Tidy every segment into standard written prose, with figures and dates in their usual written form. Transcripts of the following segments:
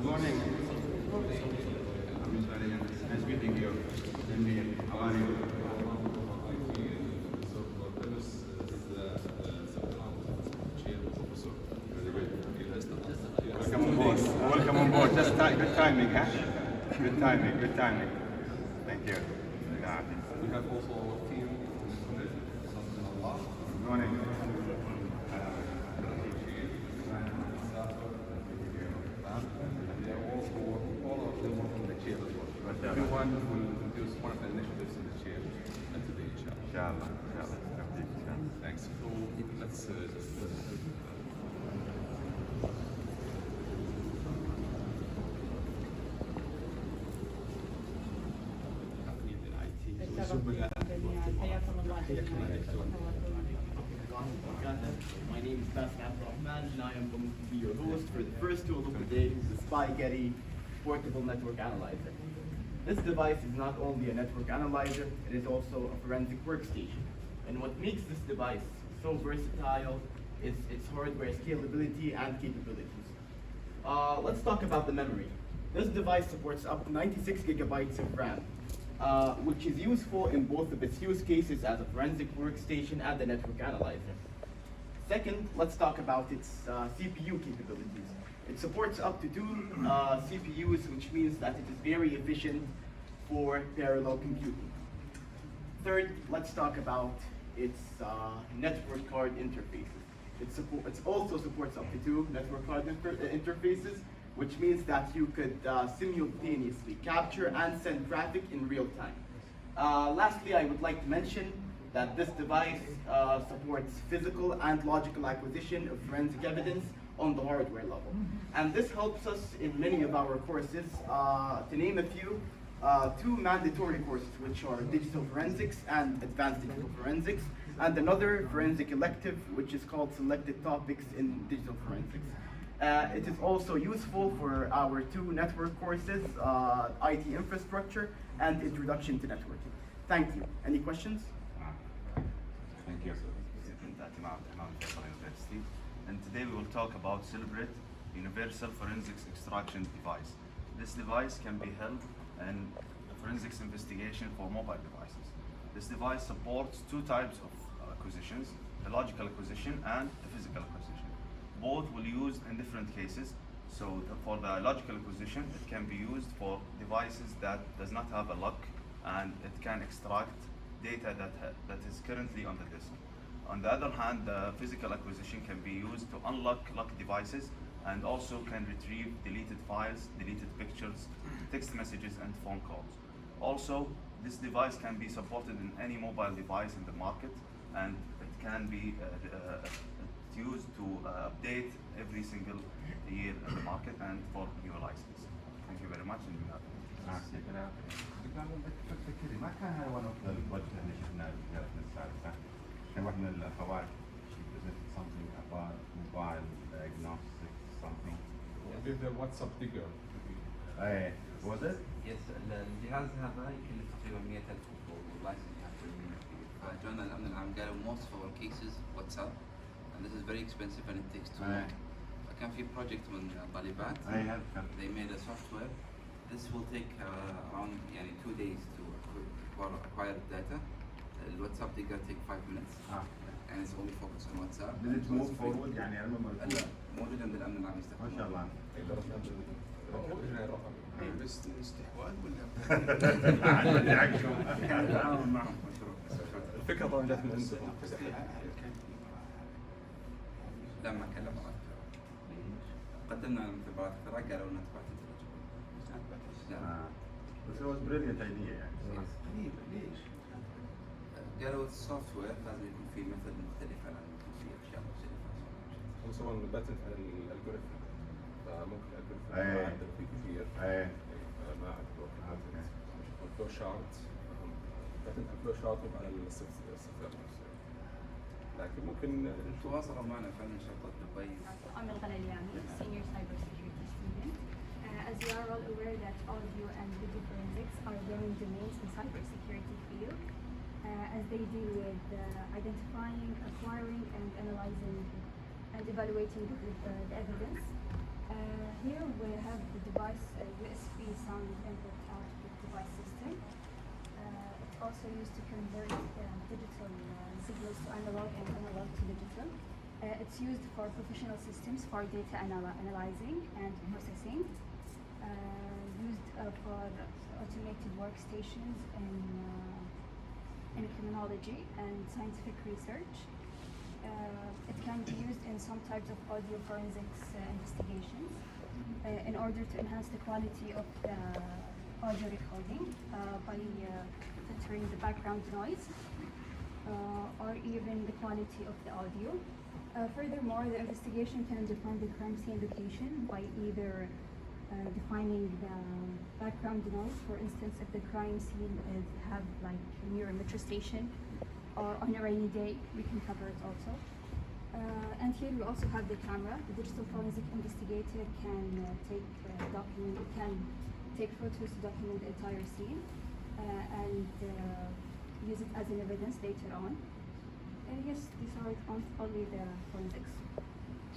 Good morning. I'm sorry, nice meeting you. How are you? Welcome on board. Welcome on board. Just good timing, huh? Good timing. Good timing. Thank you. We have also a team. Good morning. Everyone will introduce one of the initiatives in the chair and today, inshallah. Inshallah. Thanks. So let's just My name is Abdالرحمن and I am going to be your host for the first tool of the day, the Spaghetti Portable Network Analyzer. This device is not only a network analyzer, it is also a forensic workstation. And what makes this device so versatile is its hardware scalability and capabilities. Let's talk about the memory. This device supports up to 96 gigabytes of RAM, which is useful in both of its use cases as a forensic workstation and a network analyzer. Second, let's talk about its CPU capabilities. It supports up to 2 CPUs, which means that it is very efficient for parallel computing. Third, let's talk about its network card interfaces. It also supports up to 2 network card interfaces, which means that you could simultaneously capture and send traffic in real time. Lastly, I would like to mention that this device supports physical and logical acquisition of forensic evidence on the hardware level. And this helps us in many of our courses. To name a few, 2 mandatory courses, which are digital forensics and advanced digital forensics, and another forensic elective, which is called selected topics in digital forensics. It is also useful for our 2 network courses, IT infrastructure and introduction to networking. Thank you. Any questions? Thank you. University. And today we will talk about Celebrate Universal Forensics Extraction Device. This device can be held in forensics investigation for mobile devices. This device supports 2 types of acquisitions, the logical acquisition and the physical acquisition. Both will be used in different cases. So for the logical acquisition, it can be used for devices that does not have a lock, and it can extract data that is currently on the disk. On the other hand, the physical acquisition can be used to unlock locked devices and also can retrieve deleted files, deleted pictures, text messages, and phone calls. Also, this device can be supported in any mobile device in the market, and it can be used to update every single year in the market and for new license. Thank you very much. تفكري ما كان هذا one of the projects اللي شفناه في زيارتنا السابقة. كان واحد من الأخوات she presented something about mobile diagnostics something. did the WhatsApp digger. إيه was it? Yes, الجهاز هذا يكلف تقريبا 100,000 واللايسنس فجانا الأمن العام قالوا most of our cases WhatsApp and this is very expensive and it takes too long. فكان في project من طالبات. They made a software. This will take around 2 days to acquire the data. The WhatsApp digger take 5 minutes. And it's only focused on WhatsApp. Did it move forward يعني أنا لا موجود عند الأمن العام يستخدمه. ما شاء الله. بس استحواذ ولا؟ نتعاون معهم مشروع. الفكرة طبعا جات من عندهم. لما كلموا قدمنا الاختبارات قالوا لنا تبعت بس it was brilliant idea يعني. ليش؟ قالوا السوفت وير لازم يكون فيه ميثود مختلفة، لازم يكون فيه أشياء مختلفة. هو طبعا باتنت على الالجوريثم، فممكن الالجوريثم ما عندنا فيه كثير. ما عندنا الفلو شارت، باتنت على الفلو شارت وعلى السوفت وير، لكن ممكن تواصلوا معنا فعلا شرطة دبي. I'm الغلالياني, senior cybersecurity student. As you are all aware that audio and video forensics are growing domains in cybersecurity field, as they deal with identifying, acquiring, and analyzing and evaluating the evidence. Here we have the device USB sound input output device system. It's also used to convert digital signals to analog and analog to digital. It's used for professional systems for data analyzing and processing. Used for automated workstations in criminology and scientific research. It can be used in some types of audio forensics investigations in order to enhance the quality of the audio recording by filtering the background noise or even the quality of the audio. Furthermore, the investigation can define the crime scene location by either defining the background noise. For instance, if the crime scene have like near a metro station or on a rainy day, we can cover it also. And here we also have the camera. The digital forensic investigator can take photos to document the entire scene and use it as an evidence later on. Yes, these are only the forensics.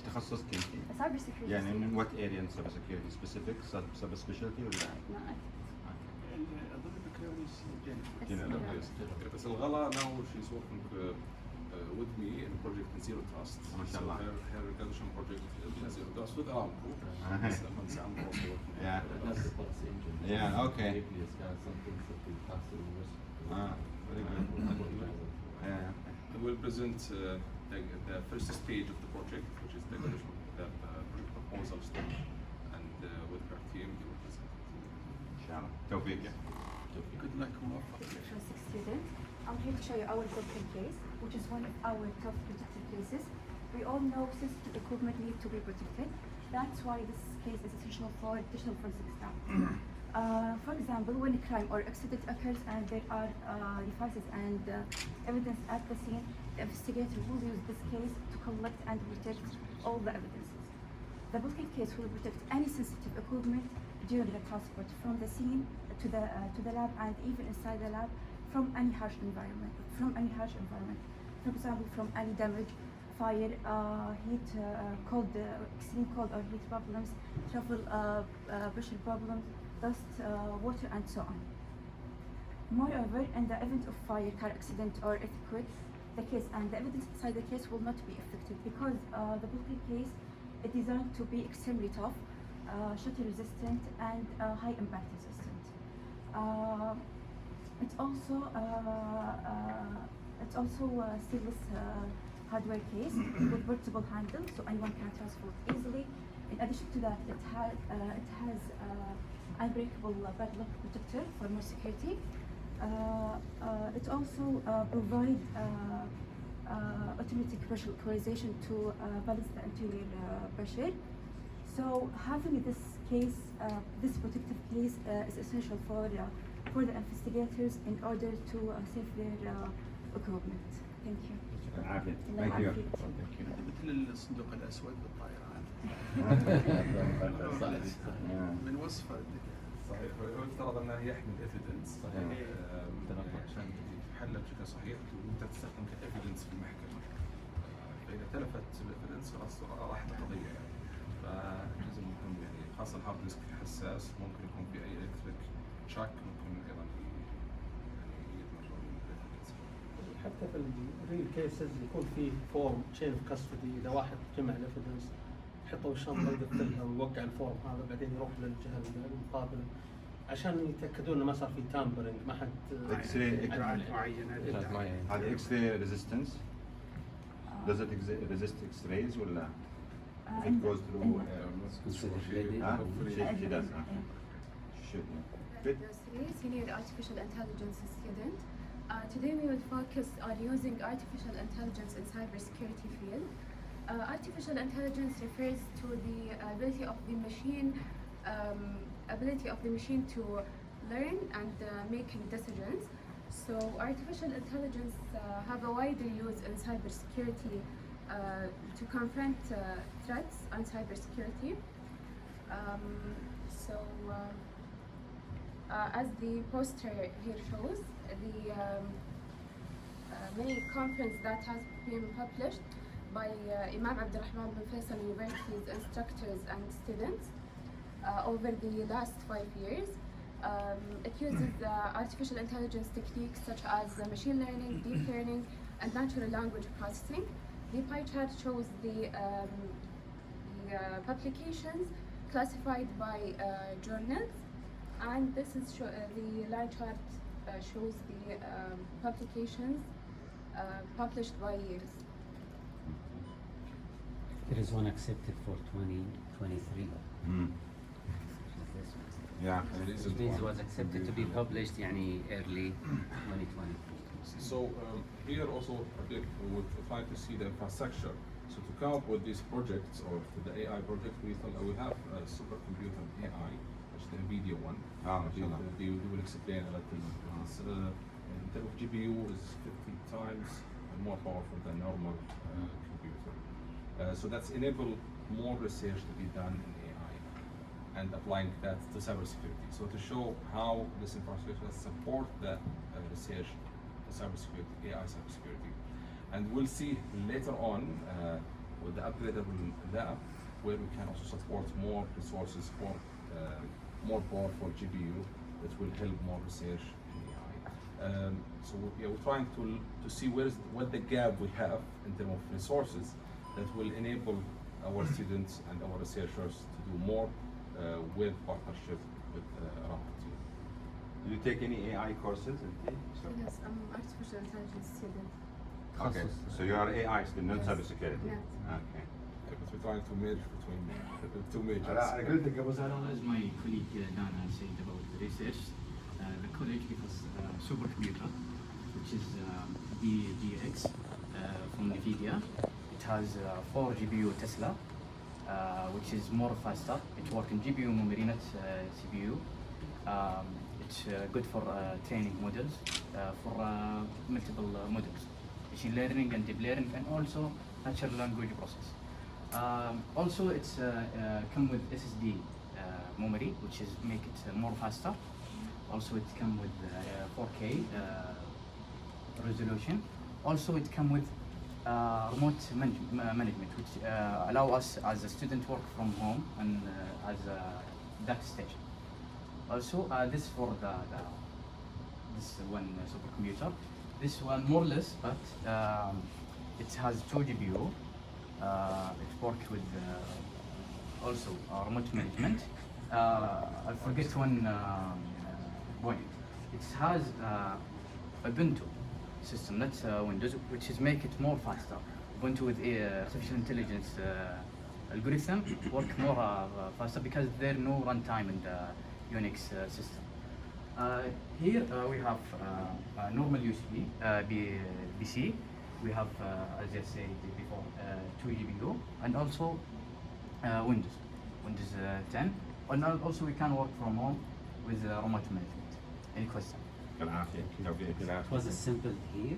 تخصص كيف؟ Cyber security. يعني من what area in cyber security specific sub specialty ولا؟ No, اظن بكالوريوس it's General. general. بس الغلا now she's working with me in project Zero Trust. ما شاء الله. Her graduation project is Zero Trust with ارامكو. Uh-huh. بس مهندس عمرو also working. Yeah. Yeah. Okay. Very good. Yeah. And we'll present the first stage of the project, which is the graduation the project proposal stage, and with her team they will present it. إن شاء الله. توفيق. good luck وموفق. Forensic student. I'm here to show you our broken case, which is one of our top protected cases. We all know sensitive equipment need to be protected. That's why this case is essential for digital forensic staff. For example, when a crime or accident occurs and there are devices and evidence at the scene, the investigator will use this case to collect and protect all the evidences. The broken case will protect any sensitive equipment during the transport from the scene to the lab and even inside the lab from any harsh environment. For example, from any damage, fire, heat, cold, extreme cold or heat problems, travel pressure problems, dust, water, and so on. Moreover, in the event of fire, car accident, or earthquake, the case and the evidence inside the case will not be affected because the bulky case is designed to be extremely tough, shatter resistant, and high impact resistant. It's also a seamless hardware case with portable handle, so anyone can transfer it easily. In addition to that, it has unbreakable padlock protector for more security. It also provides automatic pressure equalization to balance the interior pressure. So having this case, this protective case, is essential for the investigators in order to save their equipment. Thank you. عافية. الله Thank you. يعافيك. مثل الصندوق الاسود بالطائرات. من وصفه صحيح. هو يفترض انه يحمل evidence. صحيح. عشان تحلل بشكل صحيح وانت تستخدم كايفيدنس في المحكمه. فاذا تلفت الايفيدنس خلاص راحت القضيه يعني. فجزء مهم يعني خاصه الهارد ديسك حساس ممكن يكون في اي الكتريك شاك ممكن ايضا يتمرر من الايفيدنس. حتى في الريل كيسز يكون في فورم تشين اوف كاستدي، اذا واحد جمع الافيدنس يحطه بالشنطه ويقفلها ويوقع الفورم هذا بعدين يروح للجهه المقابله عشان يتاكدون انه ما صار في تامبرنج، ما حد اجراءات معينه. هذا X-ray resistance. Does it resist X-rays ولا? If it goes through. She does. Should. Good. Senior artificial intelligence student. Today we will focus on using artificial intelligence in cybersecurity field. Artificial intelligence refers to the ability of the machine to learn and making decisions. So artificial intelligence have a wider use in cybersecurity to confront threats on cybersecurity. As the poster here shows, the many conference that has been published by Imam Abdalrahman bin Faisal University's instructors and students over the last 5 years. It uses artificial intelligence techniques such as machine learning, deep learning, and natural language processing. The pie chart shows the publications classified by journals, and this is the line chart shows the publications published by years. There is one accepted for 2023. Yeah, it is. Which means it was accepted to be published يعني early 2020. So here also we would try to see the infrastructure. So to come up with these projects or the AI project, we thought we have a supercomputer AI, which is the NVIDIA one. They will explain a little. In terms of GPU is 50 times more powerful than normal computer. So that's enable more research to be done in AI and applying that to cybersecurity. So to show how this infrastructure support the research in cybersecurity, AI cybersecurity. And we'll see later on with the upgradable lab where we can also support more resources for more powerful GPU that will help more research in AI. So we're trying to see what the gap we have in terms of resources that will enable our students and our researchers to do more with partnership with ارامكو. Do you take any AI courses? Yes, I'm an artificial intelligence student. Okay, so you are AI student, not cybersecurity. Yeah. Okay. But we're trying to merge between the two majors. As my colleague Dana said about the research, the college gives us a supercomputer, which is DX from NVIDIA. It has 4 GPU Tesla, which is more faster. It works in GPU memory, not CPU. It's good for training models, for multiple models, machine learning and deep learning, and also natural language process. Also, it's come with SSD memory, which is make it more faster. Also, it come with 4K resolution. Also, it come with remote management, which allow us as a student work from home and as a data station. Also, this for this one supercomputer. This one more or less, but it has 2 GPU. It works with also remote management. I forget one point. It has Ubuntu system, not Windows, which is make it more faster. Ubuntu with artificial intelligence algorithm work more faster because there no runtime in the Unix system. Here we have normal USB PC. We have, as I said before, 2 GPU and also Windows 10. And also we can work from home with remote management. Any question? It was assembled here.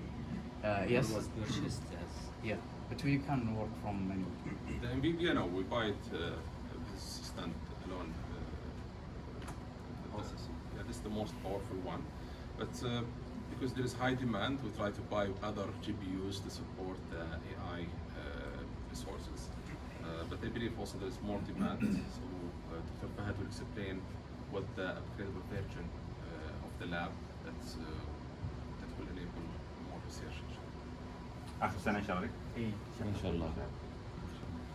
Yes. It was purchased as. Yeah, but we can work from anywhere. The NVIDIA, no, we buy it stand alone. Yeah, this is the most powerful one. But because there is high demand, we try to buy other GPUs to support the AI resources. But I believe also there is more demand. So Dr. Fahad will explain what the upgradable version of the lab that will enable more research. آخر سنة إن شاء الله. إن شاء الله.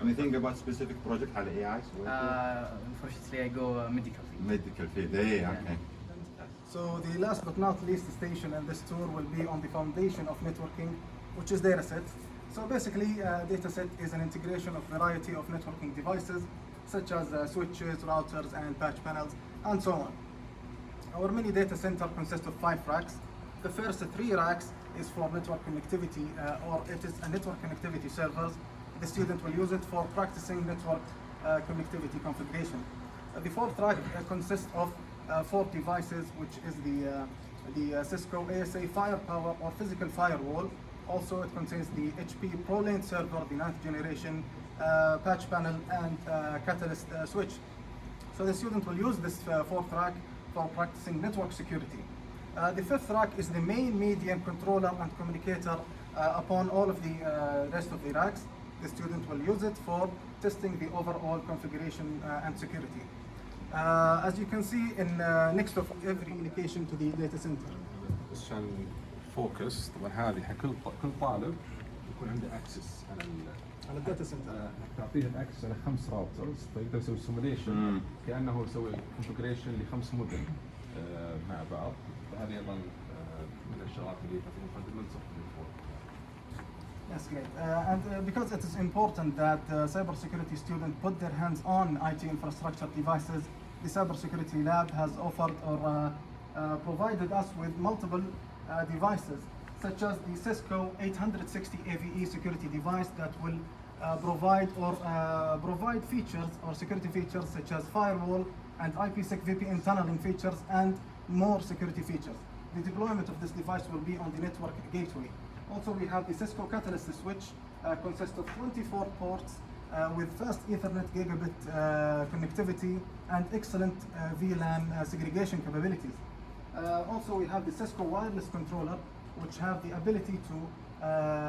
Anything about specific project على AI? Unfortunately, I go medical field. Medical field. Okay. So the last but not least station in this tour will be on the foundation of networking, which is dataset. So basically, dataset is an integration of variety of networking devices, such as switches, routers, and patch panels, and so on. Our mini data center consists of 5 racks. The first 3 racks is for network connectivity, or it is a network connectivity servers. The student will use it for practicing network connectivity configuration. The 4th rack consists of 4 devices, which is the Cisco ASA firepower or physical firewall. Also, it contains the HP ProLane server, the 9th generation patch panel, and catalyst switch. So the student will use this 4th rack for practicing network security. The 5th rack is the main median controller and communicator upon all of the rest of the racks. the student will use it for testing the overall configuration and security. As you can see in next of every communication to the data center. بس عشان فوكس طبعا هذه كل طالب يكون عنده اكسس على الداتا سنتر. تعطيه الاكسس على 5 راوترز فيقدر يسوي سيموليشن كانه يسوي كونفجريشن ل5 مدن مع بعض. فهذه ايضا من الشغلات اللي تعطيهم فاندمنتال للنتورك. That's great. And because it is important that cybersecurity students put their hands on IT infrastructure devices, the cybersecurity lab has offered or provided us with multiple devices, such as the Cisco 860 AVE security device that will provide features or security features such as firewall and IPsec VPN tunneling features and more security features. The deployment of this device will be on the network gateway. Also, we have the Cisco Catalyst switch, consists of 24 ports with fast Ethernet gigabit connectivity and excellent VLAN segregation capabilities. Also, we have the Cisco wireless controller, which have the ability to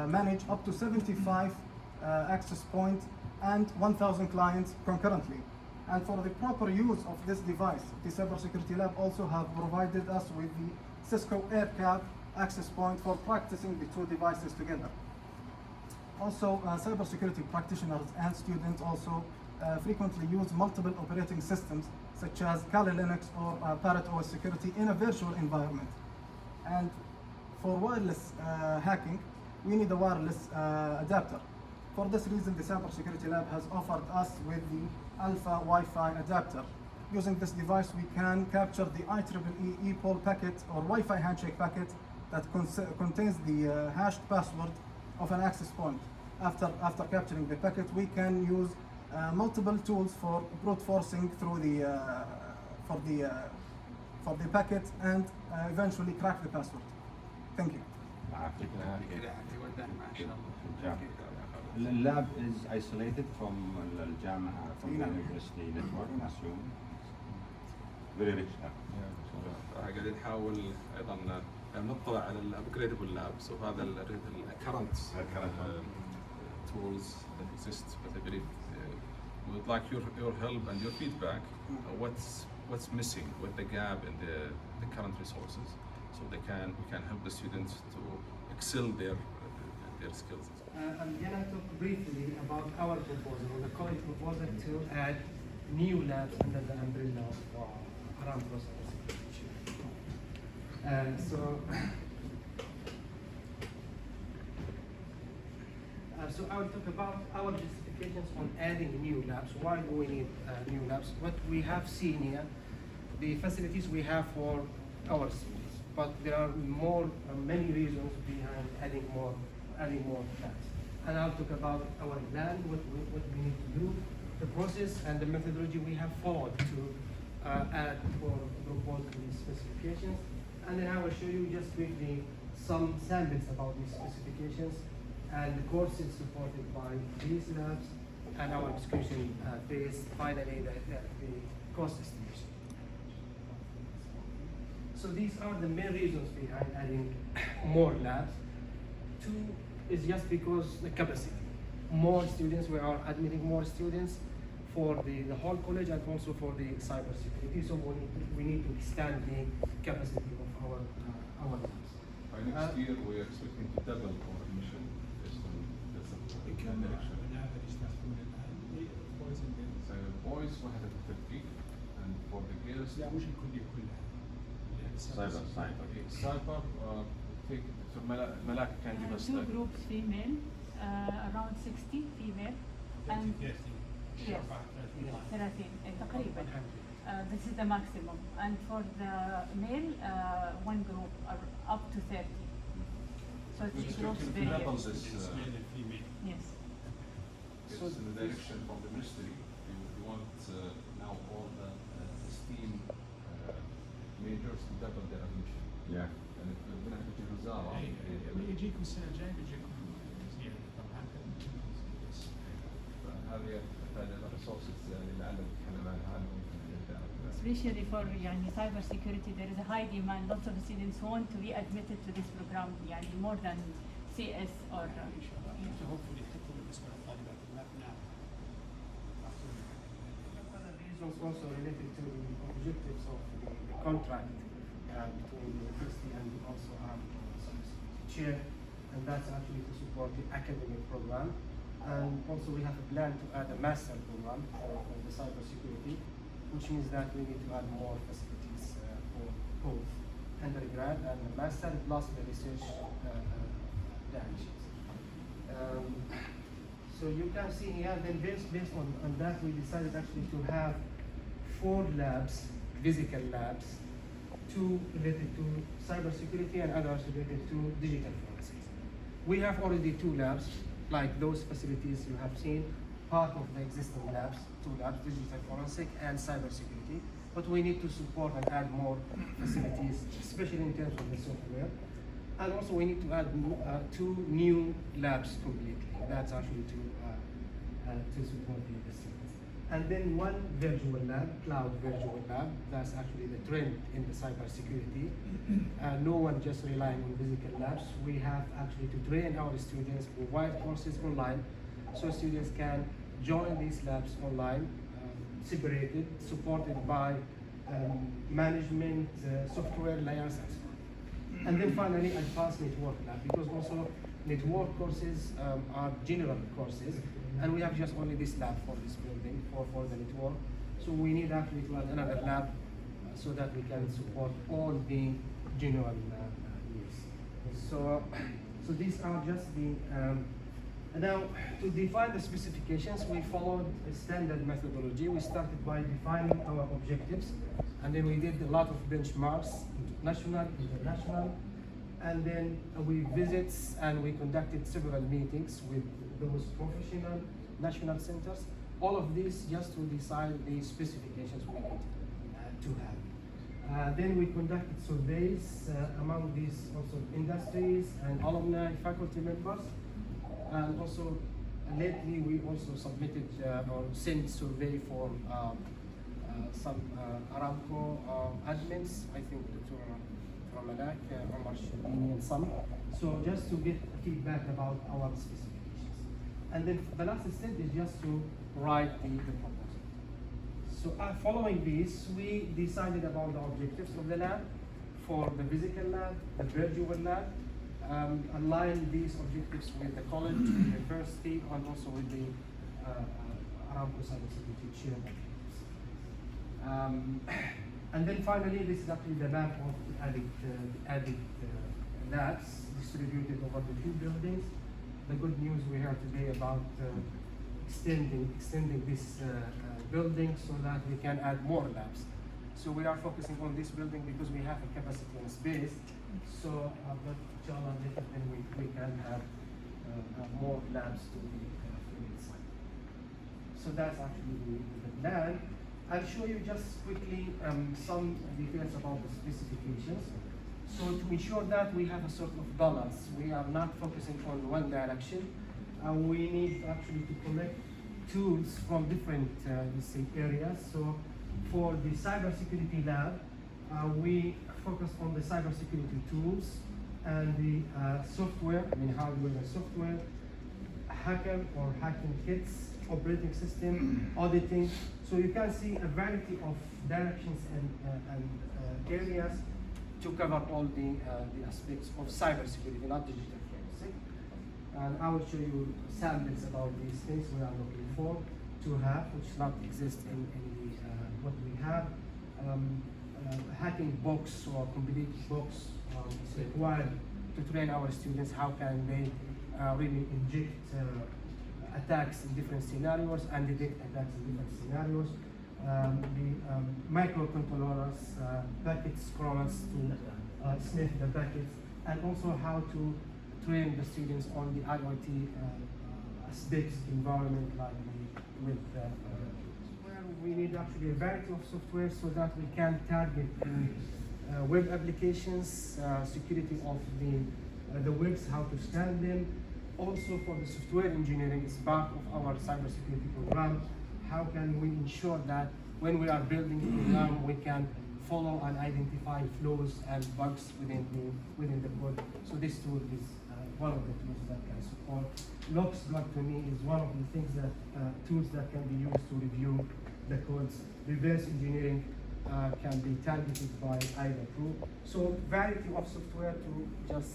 manage up to 75 access points and 1,000 clients concurrently. And for the proper use of this device, the Cybersecurity Lab also have provided us with the Cisco AirCap access point for practicing the two devices together. Also, cybersecurity practitioners and students also frequently use multiple operating systems such as Kali Linux or Parrot OS security in a virtual environment. And for wireless hacking, we need a wireless adapter. For this reason, the Cybersecurity Lab has offered us with the Alpha Wi-Fi adapter. Using this device, we can capture the IEEE ePOL packet or Wi-Fi handshake packet that contains the hashed password of an access point. After capturing the packet, we can use multiple tools for brute forcing through for the packet and eventually crack the password. Thank you. The lab is isolated from الجامعة from the university network, I assume. Very rich lab. قاعدين نحاول ايضا نطلع على الابجريدبل لابس وهذا الكرنت tools that exist, but I believe we would like your help and your feedback. What's missing, what the gap in the current resources, so we can help the students to excel their skills. I'm going to talk briefly about our proposal, or the college proposal to add new labs under the umbrella of Aramco cybersecurity. So I will talk about our justifications on adding new labs. Why do we need new labs? What we have seen here, the facilities we have for our students, but there are many reasons behind adding more labs. And I'll talk about our plan, what we need to do, the process and the methodology we have followed to add or propose these specifications. And then I will show you just quickly some samples about these specifications and the courses supported by these labs and our discussion phase, finally the cost estimation. So these are the main reasons behind adding more labs. Two is just because the capacity. More students, we are admitting more students for the whole college and also for the cybersecurity. So we need to extend the capacity of our labs. By next year, we are expecting to double our admission based on the direction. So boys 51 and for the girls لا مش الكلية كلها. cyber take so Malak can give us two groups female, around 60 female and yes 30 تقريبا. This is the maximum, and for the male one group are up to 30. So each group is very yes. So in the direction from the ministry, we want now all the STEAM majors to double their admission. Yeah. And if we're going to have وزارة يجيكم السنة الجاية بيجيكم زيادة طبعا. فهذه تحتاج إلى resources للعلم نتكلم عنها. Especially for يعني cyber security, there is a high demand. Lots of students want to be admitted to this program, يعني more than CS or. So hopefully بالنسبه للطالبات البنات. One of the reasons also related to the objectives of the contract between the university and also our chair, and that's actually to support the academic program. And also we have a plan to add a master program for the cybersecurity, which means that we need to add more facilities for both undergrad and the master plus the research directions. So you can see here, then based on that, we decided actually to have 4 labs, physical labs, 2 related to cybersecurity and others related to digital forensics. We have already 2 labs, like those facilities you have seen, part of the existing labs, 2 labs, digital forensic and cybersecurity. But we need to support and add more facilities, especially in terms of the software. And also we need to add 2 new labs completely. That's actually to support the students. And then 1 virtual lab, cloud virtual lab. That's actually the trend in the cybersecurity. No one just relying on physical labs. We have actually to train our students, provide courses online, so students can join these labs online, separated, supported by management, software layers, and so on. And then finally, advanced network lab, because also network courses are general courses, and we have just only this lab for this building for the network. So we need actually to add another lab so that we can support all the general needs. So these are just the. Now, to define the specifications, we followed a standard methodology. We started by defining our objectives, and then we did a lot of benchmarks, national, international, and then we visits and we conducted several meetings with those professional national centers. All of this just to decide the specifications we need to have. Then we conducted surveys among these also industries and alumni, faculty members. And also lately we also submitted or sent survey for some Aramco admins, I think Dr. Malak, Omar Shabini and some. So just to get feedback about our specifications. And then the last step is just to write the proposal. So following this, we decided about the objectives of the lab for the physical lab, the virtual lab, align these objectives with the college, university, and also with the Aramco cybersecurity chair. And then finally, this is actually the map of the added labs distributed over the 2 buildings. The good news we heard today about extending this building so that we can add more labs. So we are focusing on this building because we have a capacity and space. So, but inshallah, then we can have more labs to be inside. So that's actually the plan. I'll show you just quickly some details about the specifications. So to ensure that we have a sort of balance, we are not focusing on one direction. We need actually to collect tools from different let's say areas. So for the cybersecurity lab, we focus on the cybersecurity tools and the software, I mean hardware and software, hacker or hacking kits, operating system, auditing. So you can see a variety of directions and areas to cover all the aspects of cybersecurity, not digital forensic. And I will show you samples about these things we are looking for to have, which not exist in what we have. Hacking box or complete box is required to train our students how can they really inject attacks in different scenarios and detect attacks in different scenarios. The microcontrollers, packet scrollers to sniff the packets, and also how to train the students on the IoT aspects environment like with we need actually a variety of software so that we can target the web applications, security of the webs, how to scan them. Also for the software engineering is part of our cybersecurity program. How can we ensure that when we are building the program, we can follow and identify flaws and bugs within the code. So this tool is one of the tools that can support. Looks like to me is one of the things that tools that can be used to review the codes. Reverse engineering can be targeted by either tool. So variety of software to just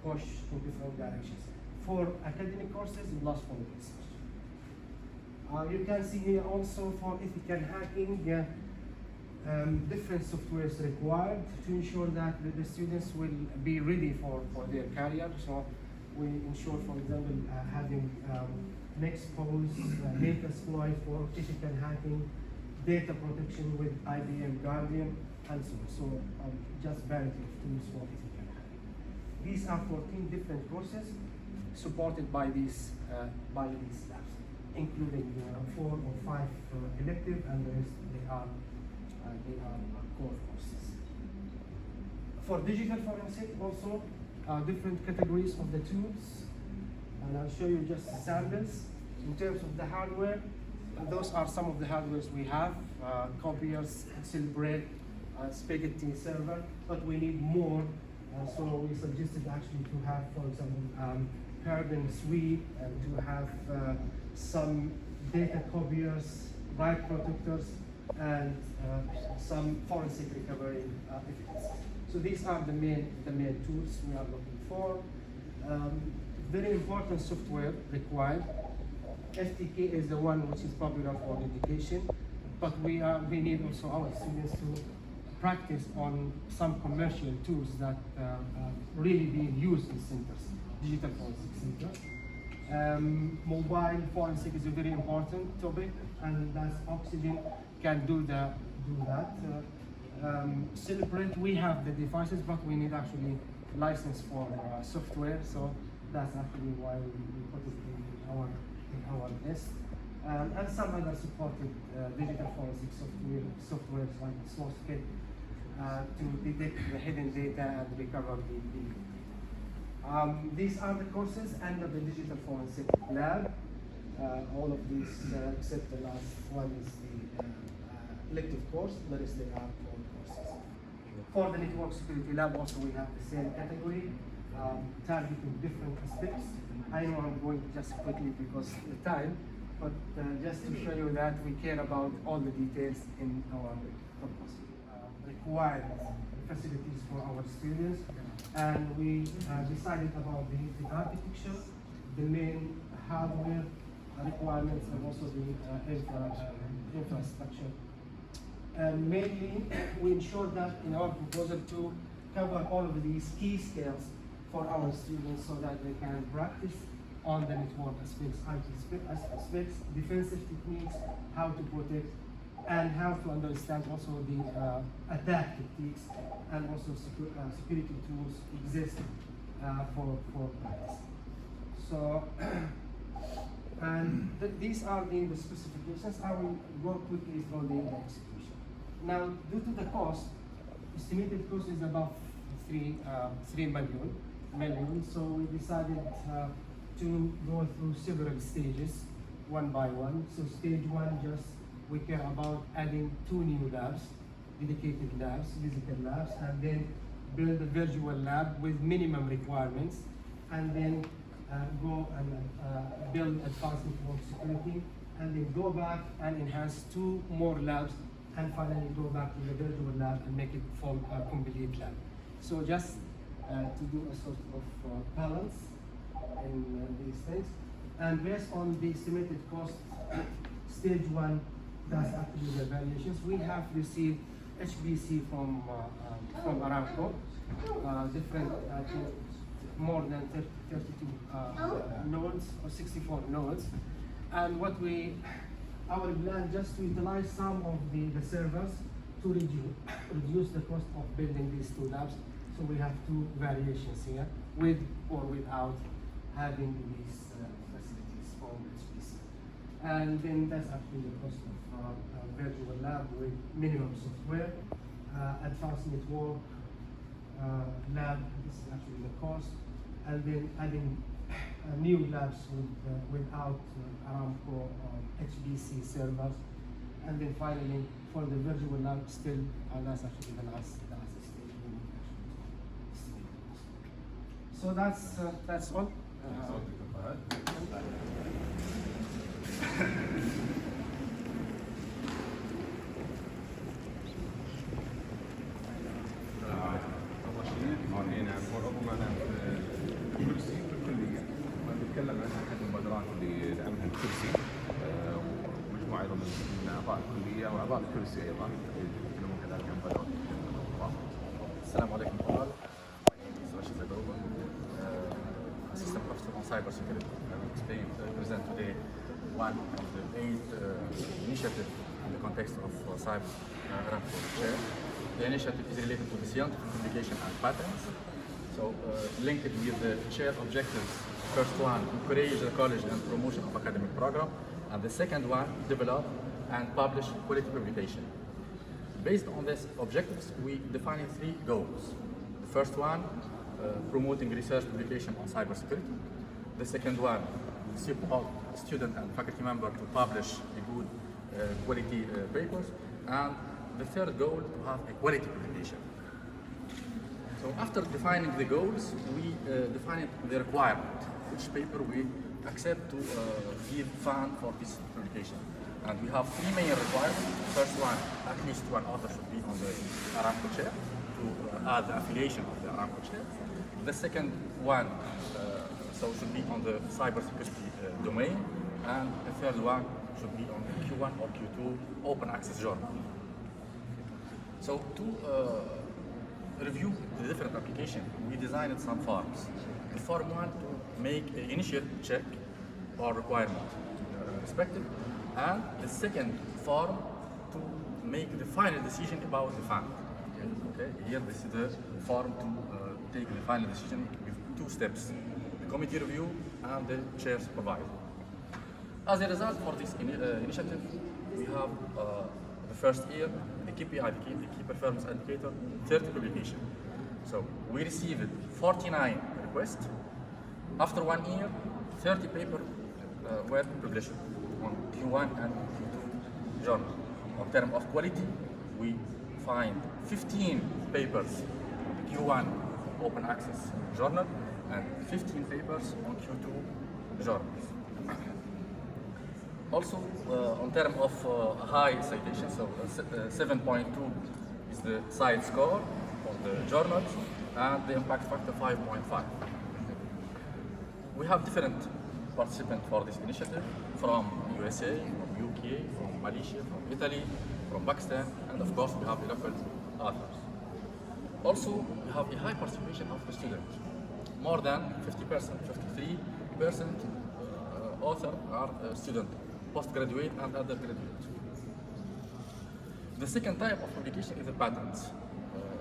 push in different directions. For academic courses, it lasts for research. You can see here also for ethical hacking, different software is required to ensure that the students will be ready for their career. So we ensure, for example, having expose, Metasploit for ethical hacking, data protection with IBM Guardian, and so on. So just variety of tools for ethical hacking. These are 14 different courses supported by these labs, including 4 or 5 elective, and the rest they are core courses. For digital forensic, also different categories of the tools, and I'll show you just samples. In terms of the hardware, those are some of the hardwares we have: copiers, Celebrate, Spaghetti server, but we need more. So we suggested actually to have, for example, Carbon Suite, and to have some data copiers, write protectors, and some forensic recovery efficacy. So these are the main tools we are looking for. Very important software required. FTK is the one which is popular for education, but we need also our students to practice on some commercial tools that really being used in centers, digital forensic centers. Mobile forensic is a very important topic, and that's Oxygen can do that. Celebrate, we have the devices, but we need actually license for software, so that's actually why we put it in our list. And some other supported digital forensic software like SourceKit to detect the hidden data and recover the data. These are the courses under the digital forensic lab. All of these, except the last one, is the elective course. The rest they are core courses. For the network security lab, also we have the same category, targeting different aspects. I know I'm going just quickly because of the time, but just to show you that we care about all the details in our purpose. Required facilities for our students, and we decided about the architecture, the main hardware requirements, and also the infrastructure. And mainly, we ensure that in our proposal to cover all of these key skills for our students so that they can practice on the network aspects, IT aspects, defensive techniques, how to protect, and how to understand also the attack techniques, and also security tools exist for practice. So, and these are the specifications. I will go quickly through the execution. Now, due to the cost, estimated cost is about 3 million. So we decided to go through several stages, one by one. So stage 1, just we care about adding 2 new labs, dedicated labs, physical labs, and then build a virtual lab with minimum requirements, and then go and build advanced network security, and then go back and enhance 2 more labs, and finally go back to the virtual lab and make it form a complete lab. So just to do a sort of balance in these things. And based on the estimated cost, stage 1, that's actually the variations. We have received HBC from Aramco, different more than 32 nodes or 64 nodes. And our plan just to utilize some of the servers to reduce the cost of building these 2 labs. So we have 2 variations here, with or without having these facilities from HPC. And then that's actually the cost of virtual lab with minimum software, advanced network lab, this is actually the cost, and then adding new labs without Aramco HBC servers, and then finally for the virtual lab still, that's actually the last stage. So that's all. أول شيء هنا عضو معنا في كرسي في الكلية نتكلم عن أحد المبادرات اللي دعمها الكرسي ومجموعة أيضا من أعضاء الكلية وأعضاء الكرسي أيضا يتكلمون كذلك عن مبادرات المرافق. السلام عليكم all. My name is Rashid Zagroba, Assistant Professor on Cybersecurity. I will present today one of the 8 initiatives in the context of cyber ارامكو chair. The initiative is related to the scientific publication and patents. So linked with the chair objectives. First one, encourage the college and promotion of academic program. And the second one, develop and publish quality publication. Based on these objectives, we define 3 goals. The first one, promoting research publication on cybersecurity. The second one, support student and faculty member to publish a good quality papers. And the third goal, to have a quality publication. So after defining the goals, we define the requirement, which paper we accept to give fund for this publication. And we have 3 main requirements. First one, at least one author should be on the Aramco chair to add the affiliation of the Aramco chair. The second one, should be on the cybersecurity domain. And the third one should be on the Q1 or Q2 open access journal. So to review the different applications, we designed some forms. The form 1 to make an initial check or requirement respected, and the second form to make the final decision about the fund. Okay, here this is the form to take the final decision with 2 steps: the committee review and the chair supervisor. As a result for this initiative, we have the first year, the KPI, the key performance indicator, 30 publication. So we received 49 requests. After 1 year, 30 papers were published on Q1 and Q2 journal. In terms of quality, we find 15 papers on the Q1 open access journal and 15 papers on Q2 journals. Also, in terms of high citation, so 7.2 is the side score for the journals, and the impact factor 5.5. We have different participants for this initiative from USA, from UK, from Malaysia, from Italy, from Pakistan, and of course we have the local authors. Also, we have a high participation of the students. More than 50%, 53% author are students, postgraduate and undergraduate. The second type of publication is the patents.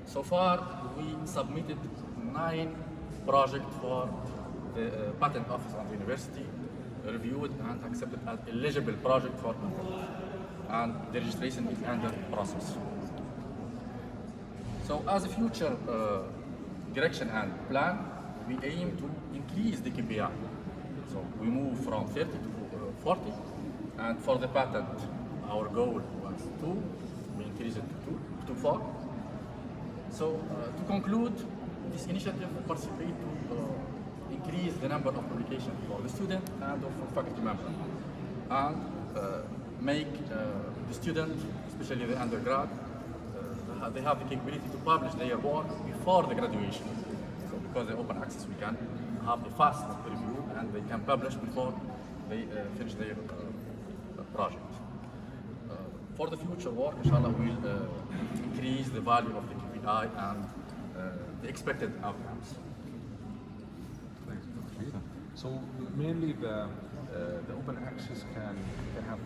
So far, we submitted 9 projects for the patent office of the university, reviewed and accepted as eligible project for patent, and the registration is under process. So as a future direction and plan, we aim to increase the KPI. So we move from 30 to 40, and for the patent, our goal was 2, we increase it to 4. So to conclude, this initiative will participate to increase the number of publications for the student and for faculty members, and make the student, especially the undergrad, they have the capability to publish their work before the graduation. So because the open access, we can have a fast review and they can publish before they finish their project. For the future work, inshallah, we'll increase the value of the KPI and the expected outcomes. So mainly the open access can have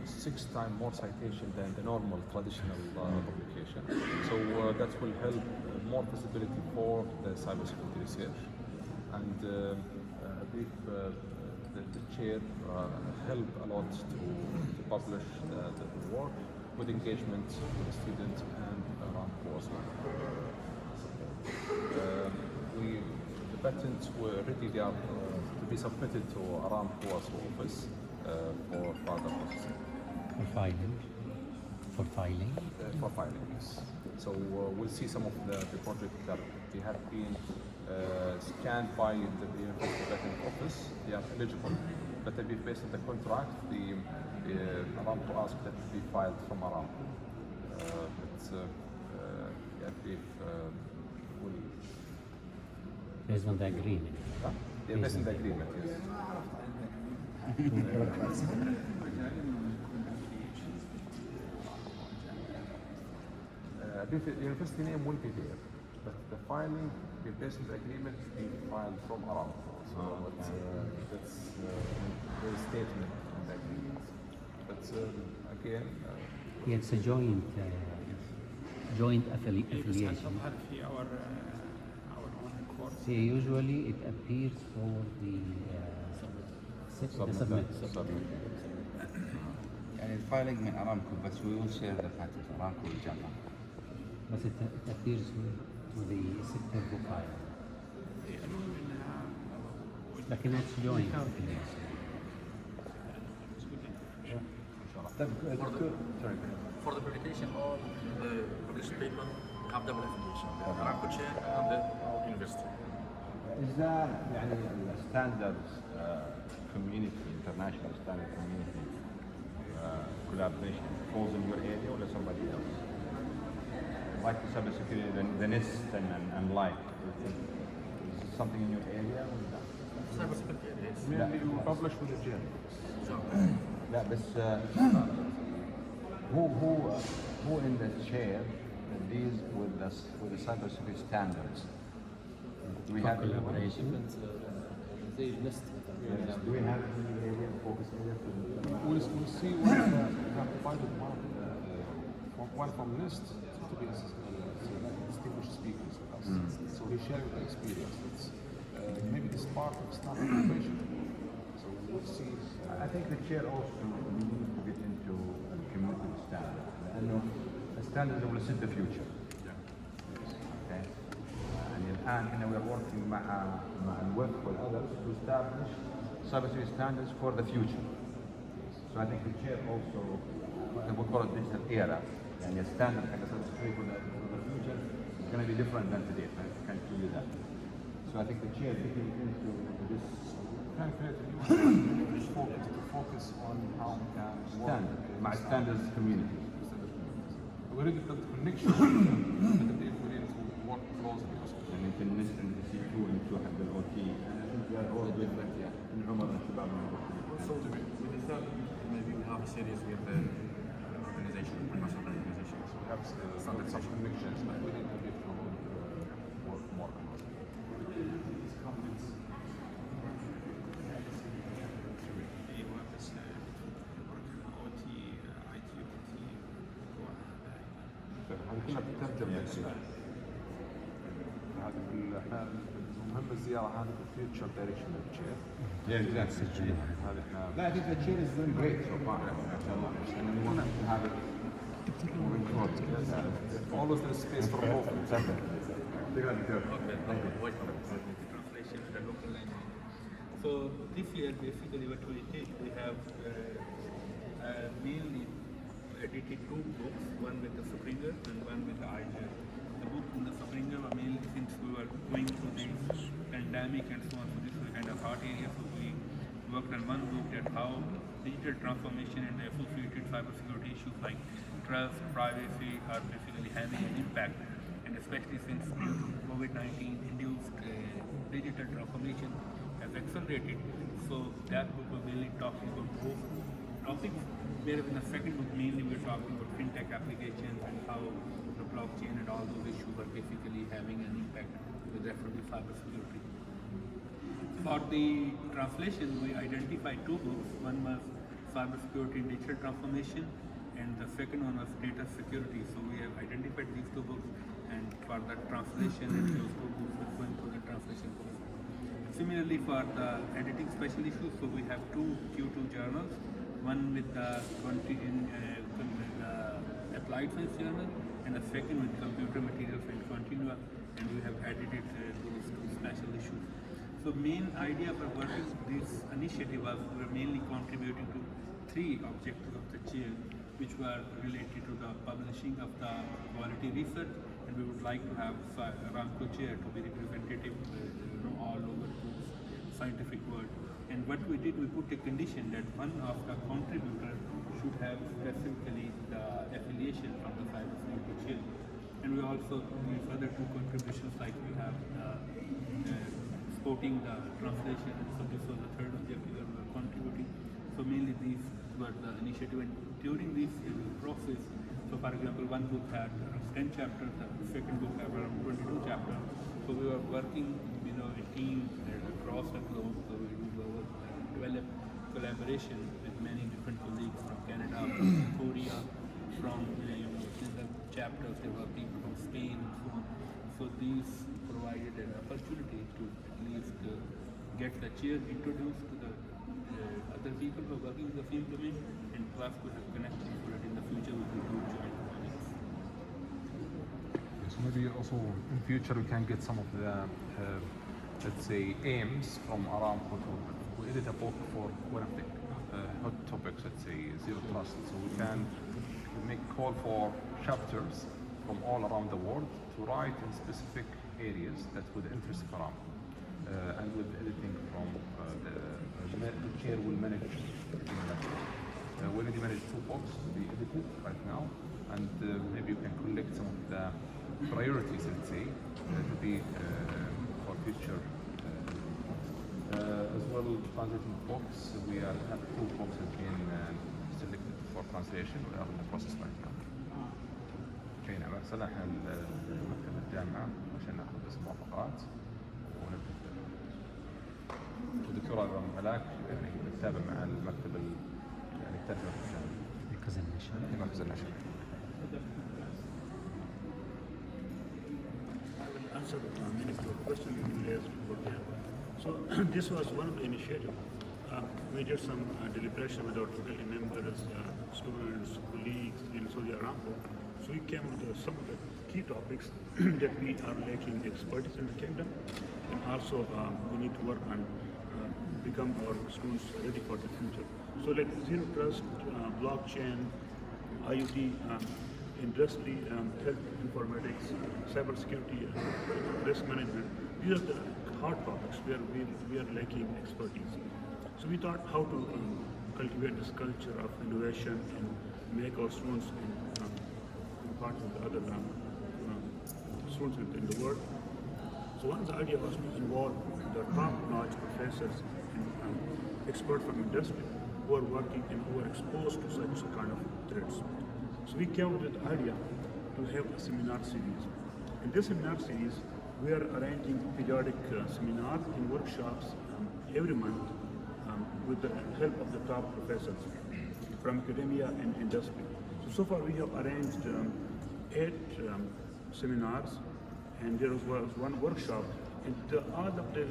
6 times more citation than the normal traditional publication. So that will help more visibility for the cybersecurity research. And I believe the chair help a lot to publish the work with engagement with the students and Aramco as well. The patents were ready there to be submitted to Aramco's office for further processing. For filing? For filing? For filing, yes. So we'll see some of the projects that they have been scanned by the University Patent Office, they are eligible. But if based on the contract, the Aramco asked that to be filed from Aramco. Based on the agreement. Yeah, based on the agreement, yes. The university name will be there, but the filing, based on the agreement, will be filed from Aramco. So that's the statement in the agreement. But again, Yeah, it's a joint affiliation. our own course. See, usually it appears for the submit. يعني الفايلنج من ارامكو بس we will share the patent ارامكو والجامعة. But it appears to the sector file. لكن it's joint affiliation. For the publication, all the published paper have double affiliation. The Aramco chair and the university. Is there يعني standards community, international standard community collaboration falls in your area or somebody else? Like the cybersecurity, the NIST and like, is something in your area? Cybersecurity area, yes. mainly we publish with the journals. لا بس who in the chair deals with the cybersecurity standards? Do we have collaboration? Do we have any area focus area? We'll see what we have provided one from NIST to be distinguished speakers with us. So he's sharing the experience. It's, maybe this part of staff innovation. So we'll see. I think the chair also needs to get into community standards. لأنه الستاندرز will set the future. Okay. يعني الآن احنا we are working مع الوفد والothers to establish cybersecurity standards for the future. So I think the chair also we call it digital era. يعني الستاندرد حق cybersecurity for the future is going to be different than today. I can tell you that. So I think the chair getting into this focus on how we can standard, مع standards community. We already built a connection, but if we need to work closely also. يعني يمكن نسبة السي2 انتو حق الاوتي انا think they are all different yeah. من عمر الشباب Also, with the third, maybe we have a series with the organization, international organizations. We have some connections, but we need to get work more closely. هذه كلها بتترجم للسؤال. هذا احنا مهم الزياره هذه في الفيوتشر دايركشن للتشير. هذا احنا لا I think the chair is doing great so far. ما شاء الله. and we want to have it moving forward. Always there is space for improvement. Translation to the local language. So this year, basically, what we did, we have mainly edited two books, one with the Springer and one with the IGEL. The book in the Springer were mainly since we were going through the pandemic and so on, so this was kind of hot area, so we worked on one book that how digital transformation and the associated cybersecurity issues like trust, privacy are basically having an impact, and especially since COVID-19 induced digital transformation has accelerated. So that book was mainly talking about both topics, whereas in the second book mainly we're talking about fintech applications and how the blockchain and all those issues are basically having an impact with reference to cybersecurity. For the translation, we identified two books. One was Cybersecurity and Digital Transformation, and the second one was Data Security. So we have identified these two books, and for the translation, and those two books are going through the translation course. Similarly, for the editing special issues, so we have two Q2 journals, one with the Applied Science Journal, and the second with Computer Materials and Continua, and we have edited those two special issues. So main idea for working this initiative was we were mainly contributing to three objectives of the chair, which were related to the publishing of the quality research, and we would like to have Aramco chair to be representative all over the scientific world. And what we did, we put a condition that one of the contributor should have specifically the affiliation from the cybersecurity chair. And we also give other two contributions, like we have supporting the translation. So this was the third objective that we were contributing. So mainly these were the initiative. And during this process, so for example, one book had 10 chapters, the second book had around 22 chapters. So we were working, a team across the globe. So we develop collaboration with many different colleagues from Canada, from Korea, from in the chapters there were people from Spain and so on. So these provided an opportunity to at least get the chair introduced to the other people who are working in the same domain, and plus we have connected so that in the future we will do joint projects. So maybe also in future we can get some of the let's say aims from Aramco to edit a book for one of the hot topics, let's say zero trust. So we can make call for chapters from all around the world to write in specific areas that would interest Aramco, and with editing from the chair will manage. We already managed 2 books to be edited right now, and maybe you can collect some of the priorities, let's say, to be for future. As well, translating books, we have 2 books that have been selected for translation. We are in the process right now. Okay, نعم صلاح مكتب الجامعة عشان ناخذ بس موافقات ونبدأ. والدكتورة ملاك يعني بتتابع مع المكتب يعني الترجمة في الجامعة. مركز النشر. في مركز النشر. Answer many of your questions you raised for them. So this was one of the initiatives. We did some deliberation with our faculty members, students, colleagues in Saudi Aramco. So we came with some of the key topics that we are lacking expertise in the kingdom, and also we need to work on become our students ready for the future. So like zero trust, blockchain, IoT, industry, health informatics, cybersecurity, risk management. These are the hard topics where we are lacking expertise. So we thought how to cultivate this culture of innovation and make our students in part with the other students in the world. So one of the idea was to involve the top-notch professors and experts from industry who are working and who are exposed to such kind of threats. So we came with the idea to have a seminar series. In this seminar series, we are arranging periodic seminars and workshops every month with the help of the top professors from academia and industry. So far we have arranged 8 seminars, and there was one workshop, and all of the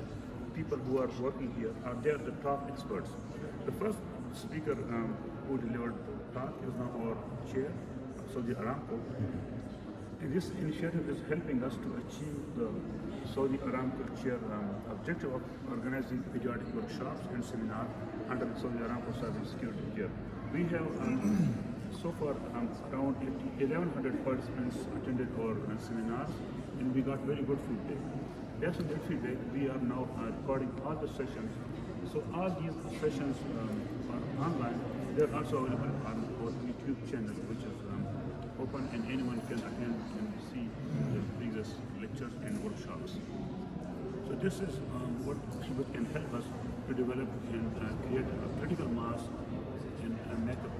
people who are working here are the top experts. The first speaker who delivered the talk is now our chair, Saudi Aramco. And this initiative is helping us to achieve the Saudi Aramco chair objective of organizing periodic workshops and seminars under the Saudi Aramco cybersecurity chair. We have so far around 1,100 participants attended our seminars, and we got very good feedback. Based on that feedback, we are now recording all the sessions. So all these sessions are online. They're also available on our YouTube channel, which is open, and anyone can attend and see the previous lectures and workshops. So this is what can help us to develop and create a critical mass and make a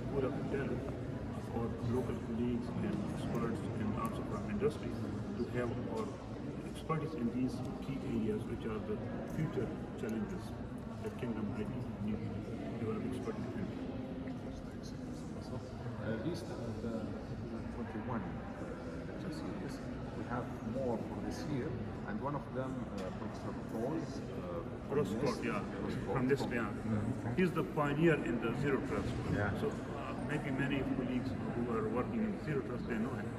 pool of talent for local colleagues and experts and also from industry to have our expertise in these key areas, which are the future challenges that Kingdom really need to develop expertise in. These the 21 lecture series. We have more for this year, and one of them, Professor Rose. From this beyond. He's the pioneer in the zero trust. Yeah. So maybe many colleagues who are working in zero trust, they know him.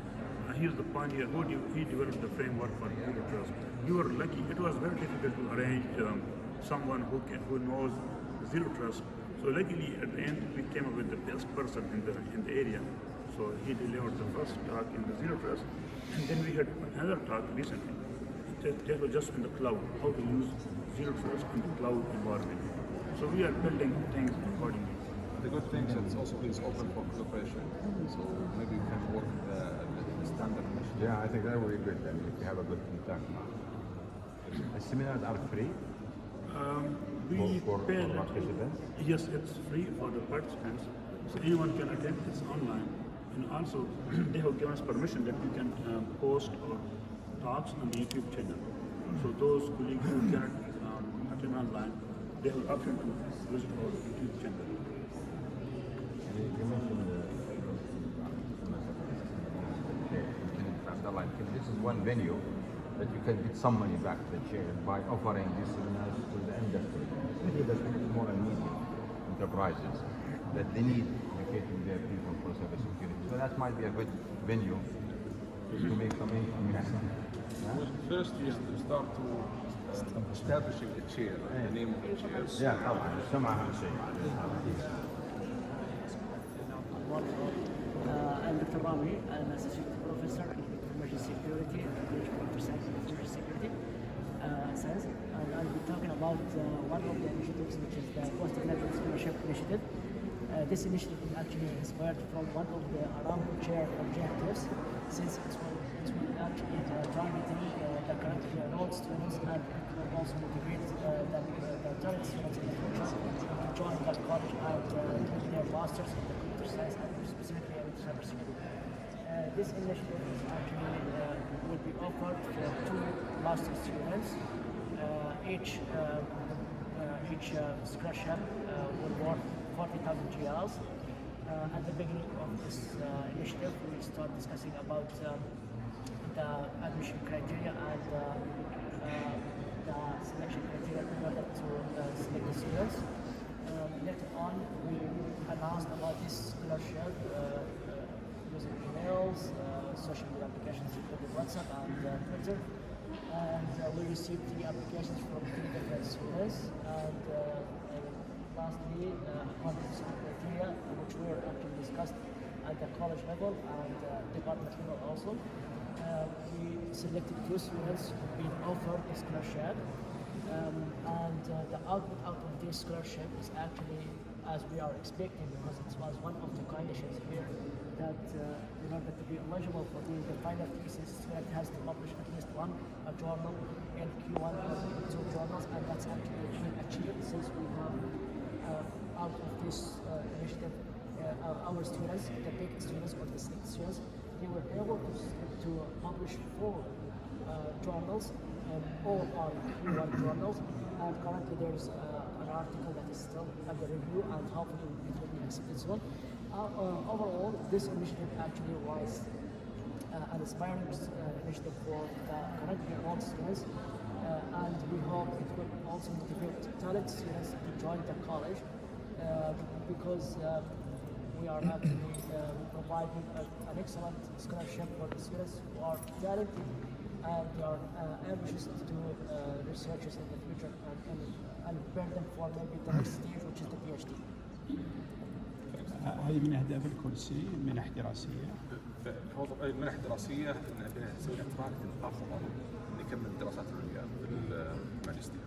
He's the pioneer he developed the framework for zero trust. You were lucky. It was very difficult to arrange someone who knows zero trust. So luckily at the end we came up with the best person in the area. So he delivered the first talk in the zero trust. And then we had another talk recently. That was just in the cloud, how to use zero trust in the cloud environment. So we are building things accordingly. The good thing is it's also is open for collaboration. So maybe we can work the standard initiative. Yeah, I think that would be good then if you have a good contact. The seminars are free We for pay participants? Yes, it's free for the participants. So anyone can attend. It's online. And also, they have given us permission that we can post our talks on the YouTube channel. So those colleagues who cannot attend online, they have option to visit our YouTube channel. You mentioned this is one venue that you can get some money back to the chair by offering these seminars to the industry, especially the small and medium enterprises that they need educating their people for cybersecurity. So that might be a good venue to make some income. First, you start to establishing a chair, the name of the chair. Yeah, طبعا السمعة أهم شيء. I'm Dr. Rami. I'm Associate Professor in Emergency Security and Computer Science and Information Security Science. And I'll be talking about one of the initiatives, which is the Postgraduate Scholarship Initiative. This initiative is actually inspired from one of the Aramco chair objectives, since it will actually targeting the currently enrolled students, and it will also motivate the current students in the future to join the college and do their masters in the computer science and specifically in cybersecurity. This initiative is actually will be offered for 2 master students. Each scholarship will worth 40,000 GLs. At the beginning of this initiative, we will start discussing about the admission criteria and the selection criteria in order to select the students. Later on, we announced about this scholarship using emails, social media applications including WhatsApp and Twitter. And we received 3 applications from 3 different students. And lastly, according to some criteria, which were actually discussed at the college level and department level also, we selected 2 students being offered a scholarship. And the output out of this scholarship is actually, as we are expecting, because it was one of the conditions here, that in order to be eligible for the final thesis, student has to publish at least a journal in Q1 or Q2 journals, and that's actually been achieved since we have out of this initiative, our students, the big students or the select students, they were able to publish 4 journals, all are Q1 journals, and currently there is an article that is still under review, and hopefully it will be accepted soon. Overall, this initiative actually was an inspiring initiative for the currently enrolled students, and we hope it will also motivate talented students to join the college, because we are actually providing an excellent scholarship for the students who are talented and they are ambitious to do researches in the future and prepare them for maybe the next stage, which is the PhD. هذه من أهداف الكرسي منح دراسية. المنح الدراسية نسوي اتراك للأفضل نكمل دراسات العليا بالماجستير.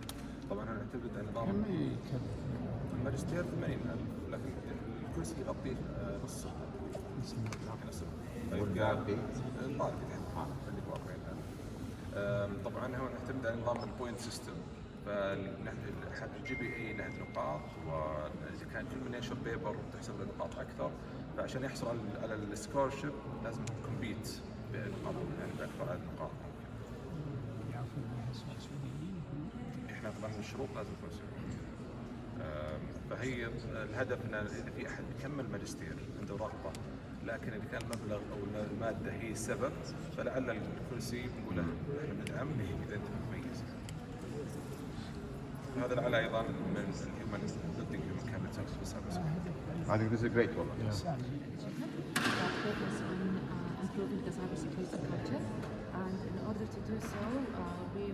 طبعا أنا نعتمد على نظام الماجستير 80,000، لكن الكرسي يغطي نص السنة. والباقي الباقي اللي هو 40,000. طبعا هو نعتمد على نظام البوينت سيستم، فنحن الجي بي اي له نقاط، واذا كان كل من ينشر بيبر تحسب له نقاط اكثر، فعشان يحصل على السكورشيب لازم كومبيت بنقاط، يعني باكثر عدد نقاط ممكن. احنا طبعا الشروط لازم تكون سوية. فهي الهدف ان اذا في احد يكمل ماجستير عنده رغبه، لكن اذا كان المبلغ او الماده هي السبب، فلعل الكرسي بنقول له احنا بندعم اذا انت متميز. هذا لعل ايضا من الهيومن بيلدينج هيومن كابيتال في السايبر. I think this is great one. That focus on improving the cybersecurity culture, and in order to do so, we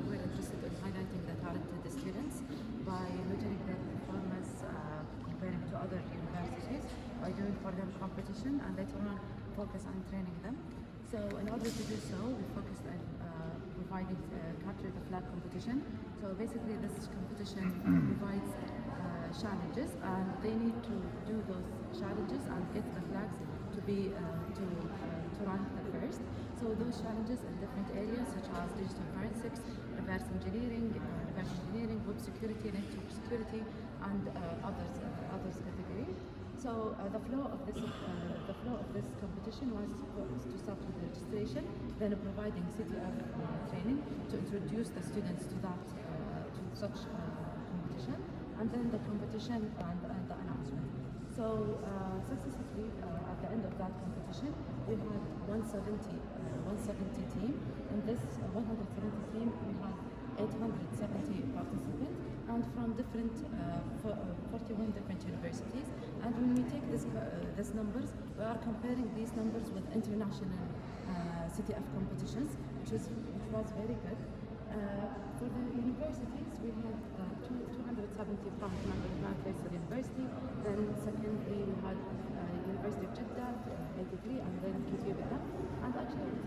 were interested in highlighting the talented students by measuring their performance, comparing to other universities, by doing for them competition, and later on focus on training them. So in order to do so, we focused on providing capture the flag competition. So basically this competition provides challenges, and they need to do those challenges and get the flags to be to rank the first. So those challenges in different areas such as digital forensics, reverse engineering, web security, network security, and others category. So the flow of this competition was to start with the registration, then providing CTF training to introduce the students to that to such competition, and then the competition and the announcement. So successively at the end of that competition, we had 170 team. In this 170 team, we had 870 participants, and from different 41 different universities. And when we take these numbers, we are comparing these numbers with international CTF competitions, which was very good. For the universities, we had 275 members from University. Then secondly, we had University of Jeddah, 83, and then Ltqi. And actually,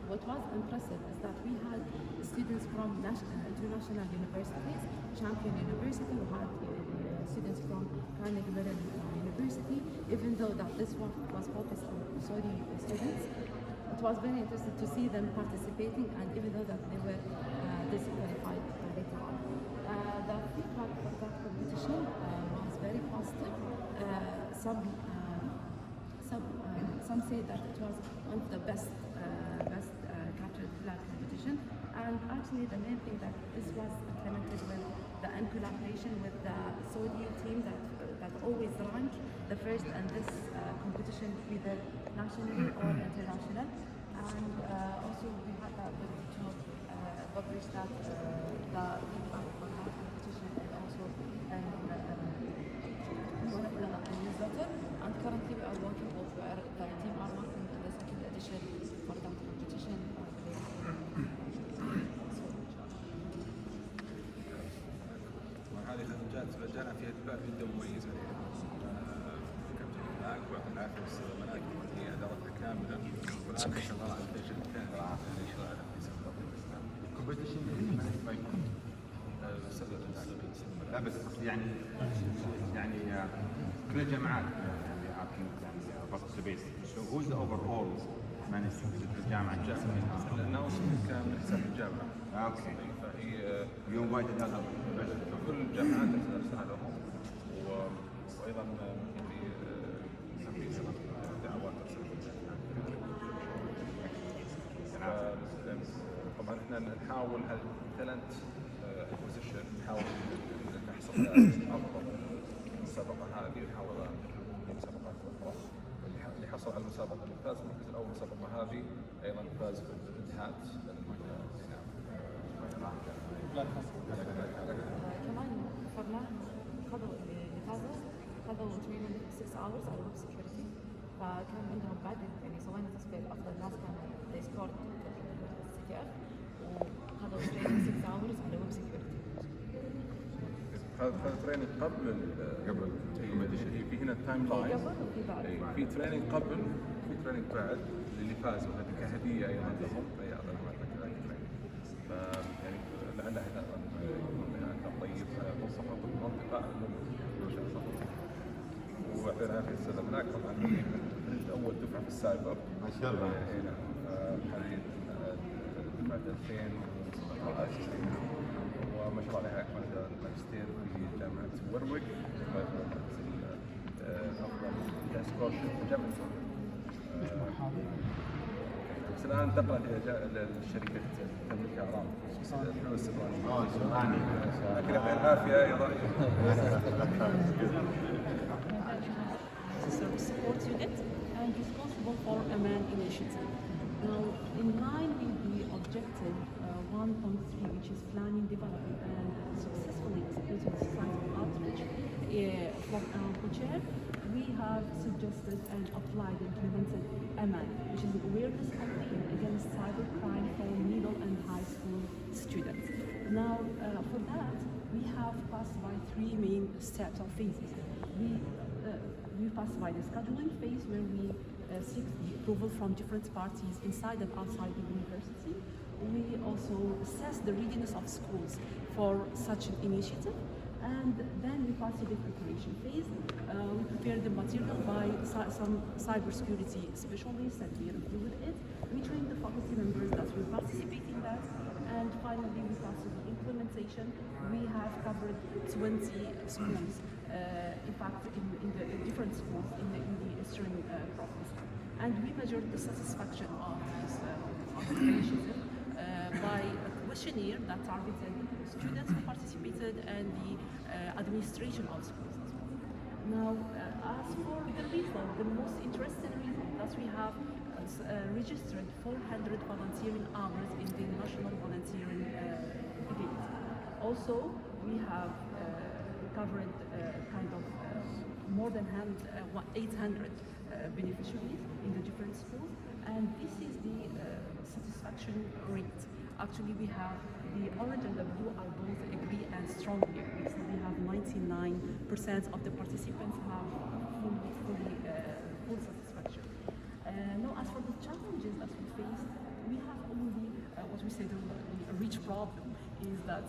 what was impressive is that we had students from international universities, Champion University, we had students from Carnegie Mellon University. Even though that this one was focused on Saudi students, it was very interesting to see them participating, and even though that they were disqualified later on. The feedback for that competition was very positive. Some say that it was one of the best captured flag competition, and actually the main thing that this was implemented with in collaboration with the Saudi team that always ranked the first in this competition, either nationally or international. And also we had the ability to publish that the feedback for that competition, and also one of the newsletter. And currently we are working with the team are working on the second edition for that competition. هذه جانا فيها فيدباك جدا مميز عليها. كابتن معك ويعطي العافيه استاذ مناك هي ادارتها كامله والان شغاله على الفيشن الثاني يعني شغاله في competition لا بس يعني كل الجامعات يعني participate. So who's the overall management في الجامعة؟ الاناونسمنت كان من حساب الجامعه. اوكي. فهي you invited other كل الجامعات ارسلنا لهم، وايضا في دعوات طبعا احنا نحاول هالتالنت اكوزيشن نحاول نحصل على افضل المسابقه هذه، نحاول في مسابقات اخرى. اللي حصل على المسابقه اللي فاز بالمركز الاول المسابقه هذه ايضا فاز بالانتهاء كمان فرناهم خذوا اللي فازوا خذوا تريننج 6 hours على ويب سكيورتي، فكان عندهم بعد يعني سوينا تصفية افضل ناس كانوا they scored CTF، وخذوا تريننج 6 hours على ويب سكيورتي. هذا تريننج قبل في هنا التايم لاين، في تريننج قبل في تريننج بعد اللي فازوا هذه كهديه ايضا لهم، فيعطيهم يعني لعلها يكون لها اثر طيب توصفها بالمنطقه ويعطينا العافيه استاذ هناك. طبعا كنت اول دفعه في السايبر ما شاء الله. هنا حاليا دفعه 2017 وما شاء الله عليها اكمل الماجستير في جامعه وروك افضل سكولرشيب في جامعه بس الان انتقلت الى الشركه تملكها ارامكو الحلول السبراني. لكن يعطيها العافيه ايضا. Service support unit and responsible for Amman initiative. Now, in line with the objective 1.3, which is planning, developing, and successfully executing societal outreach from Aramco chair, we have suggested and applied and implemented Amman, which is an awareness campaign against cybercrime for middle and high school students. Now, for that, we have passed by 3 main steps or phases. We passed by the scheduling phase, where we seek the approval from different parties inside and outside the university. We also assess the readiness of schools for such an initiative, and then we pass to the preparation phase. We prepare the material by some cybersecurity specialists, and we review it. We train the faculty members that will participate in that, and finally we pass to the implementation. We have covered 20 schools, in fact, in the different schools in the Eastern province, and we measured the satisfaction of this initiative by a questionnaire that targeted students who participated and the administration of schools as well. Now, as for the reason, the most interesting reason that we have registered 400 volunteering hours in the National Volunteering Brigade. Also, we have covered more than 800 beneficiaries in the different schools, and this is the satisfaction rate. Actually, we have the orange and the blue are both agree and strongly agree. So we have 99% of the participants have full satisfaction. Now, as for the challenges that we face, we have only what we say the rich problem is that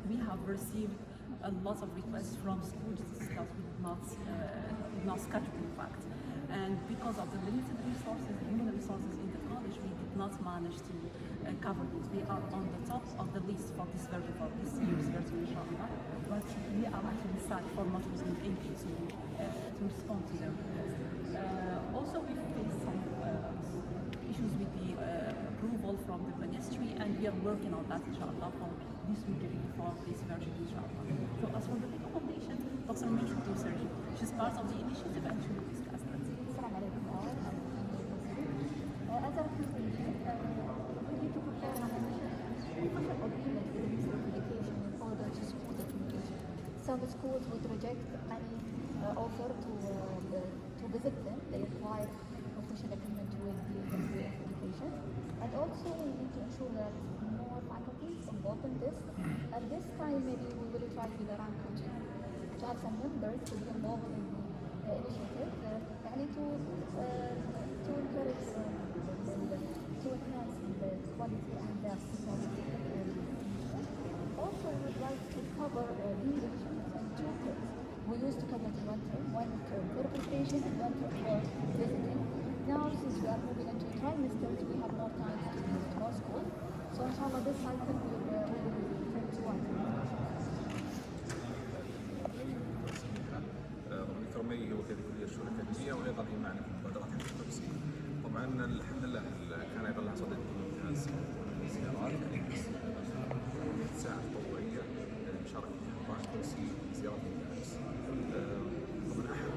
we have received a lot of requests from schools that we did not schedule, in fact. And because of the limited resources, human resources in the college, we did not manage to cover it. We are on the top of the list for this version, for this year's version, inshallah. But we are actually sad for not being able to respond to them. Also, we face some issues with the approval from the ministry, and we are working on that, inshallah, for this week, for this version, inshallah. So as for the recommendation, Dr. mentioned research, which is part of the initiative, and she will discuss that. Assalamu alaikum all. As a recommendation, we need to prepare an official agreement with the Ministry of Education in order to support the communication. Some schools would reject any offer to visit them. They require official agreement with the Ministry of Education. And also we need to ensure that more faculty involved in this. At this time, maybe we will try with ارامكو to have some members to be involved in the initiative, to encourage to enhance the quality and the quality. Also, we would like to cover these initiatives in two terms. We used to cover it in one term for preparation and one term for visiting. Now, since we are moving into trimesters, we have more time to visit more schools. So, inshallah, this cycle will be to one. دكتور مي هو وكيل كلية الشؤون الأكاديمية وأيضا هي معنا في المبادرات التدريسية. طبعا الحمد لله كان أيضا لها صدد ممتاز زيارات ساعة تطوعية مشاركة في حضارة تونسي زيارة المدارس. طبعا أحد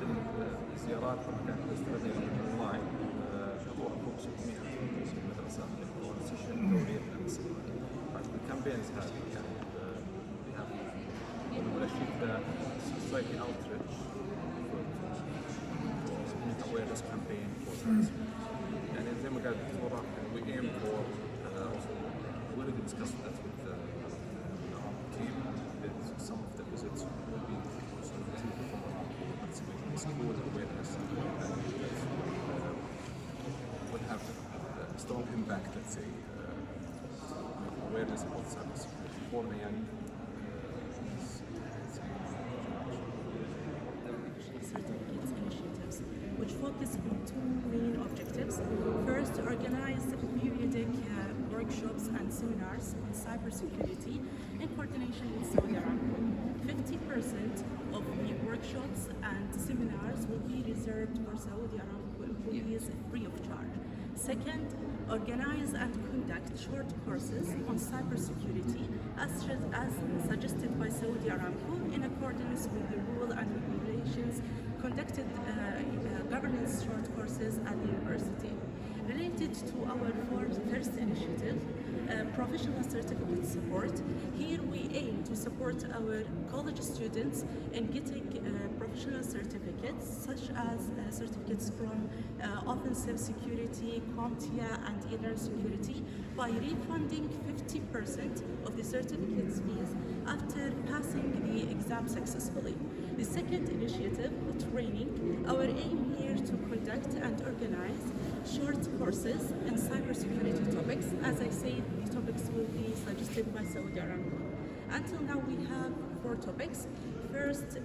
الزيارات لما كانت تستخدم أونلاين حضور فوق 600 في المدرسة يحضرون سيشن دورية في المدرسة. بعد الكامبينز هذه يعني ولا شيء society outreach awareness campaign for science. يعني زي ما قالت الدكتورة we aim for we already discussed that with our team that some of the visits will be also participating in school awareness will have a strong impact, let's say awareness about cybersecurity for the young which focus on two main objectives. First, to organize periodic workshops and seminars on cybersecurity in coordination with Saudi Aramco. 50% of the workshops and seminars will be reserved for Saudi Aramco employees free of charge. Second, organize and conduct short courses on cybersecurity as suggested by Saudi Aramco in accordance with the rule and regulations conducted governance short courses at the university. Related to our first initiative, professional certificate support, here we aim to support our college students in getting professional certificates such as certificates from offensive security, CompTIA and inner security by refunding 50% of the certificate's fees after passing the exam exam successfully. The second initiative, training. Our aim here to conduct and organize short courses in cybersecurity topics. As I said, the topics will be suggested by Saudi Aramco. Until now, we have 4 topics. First,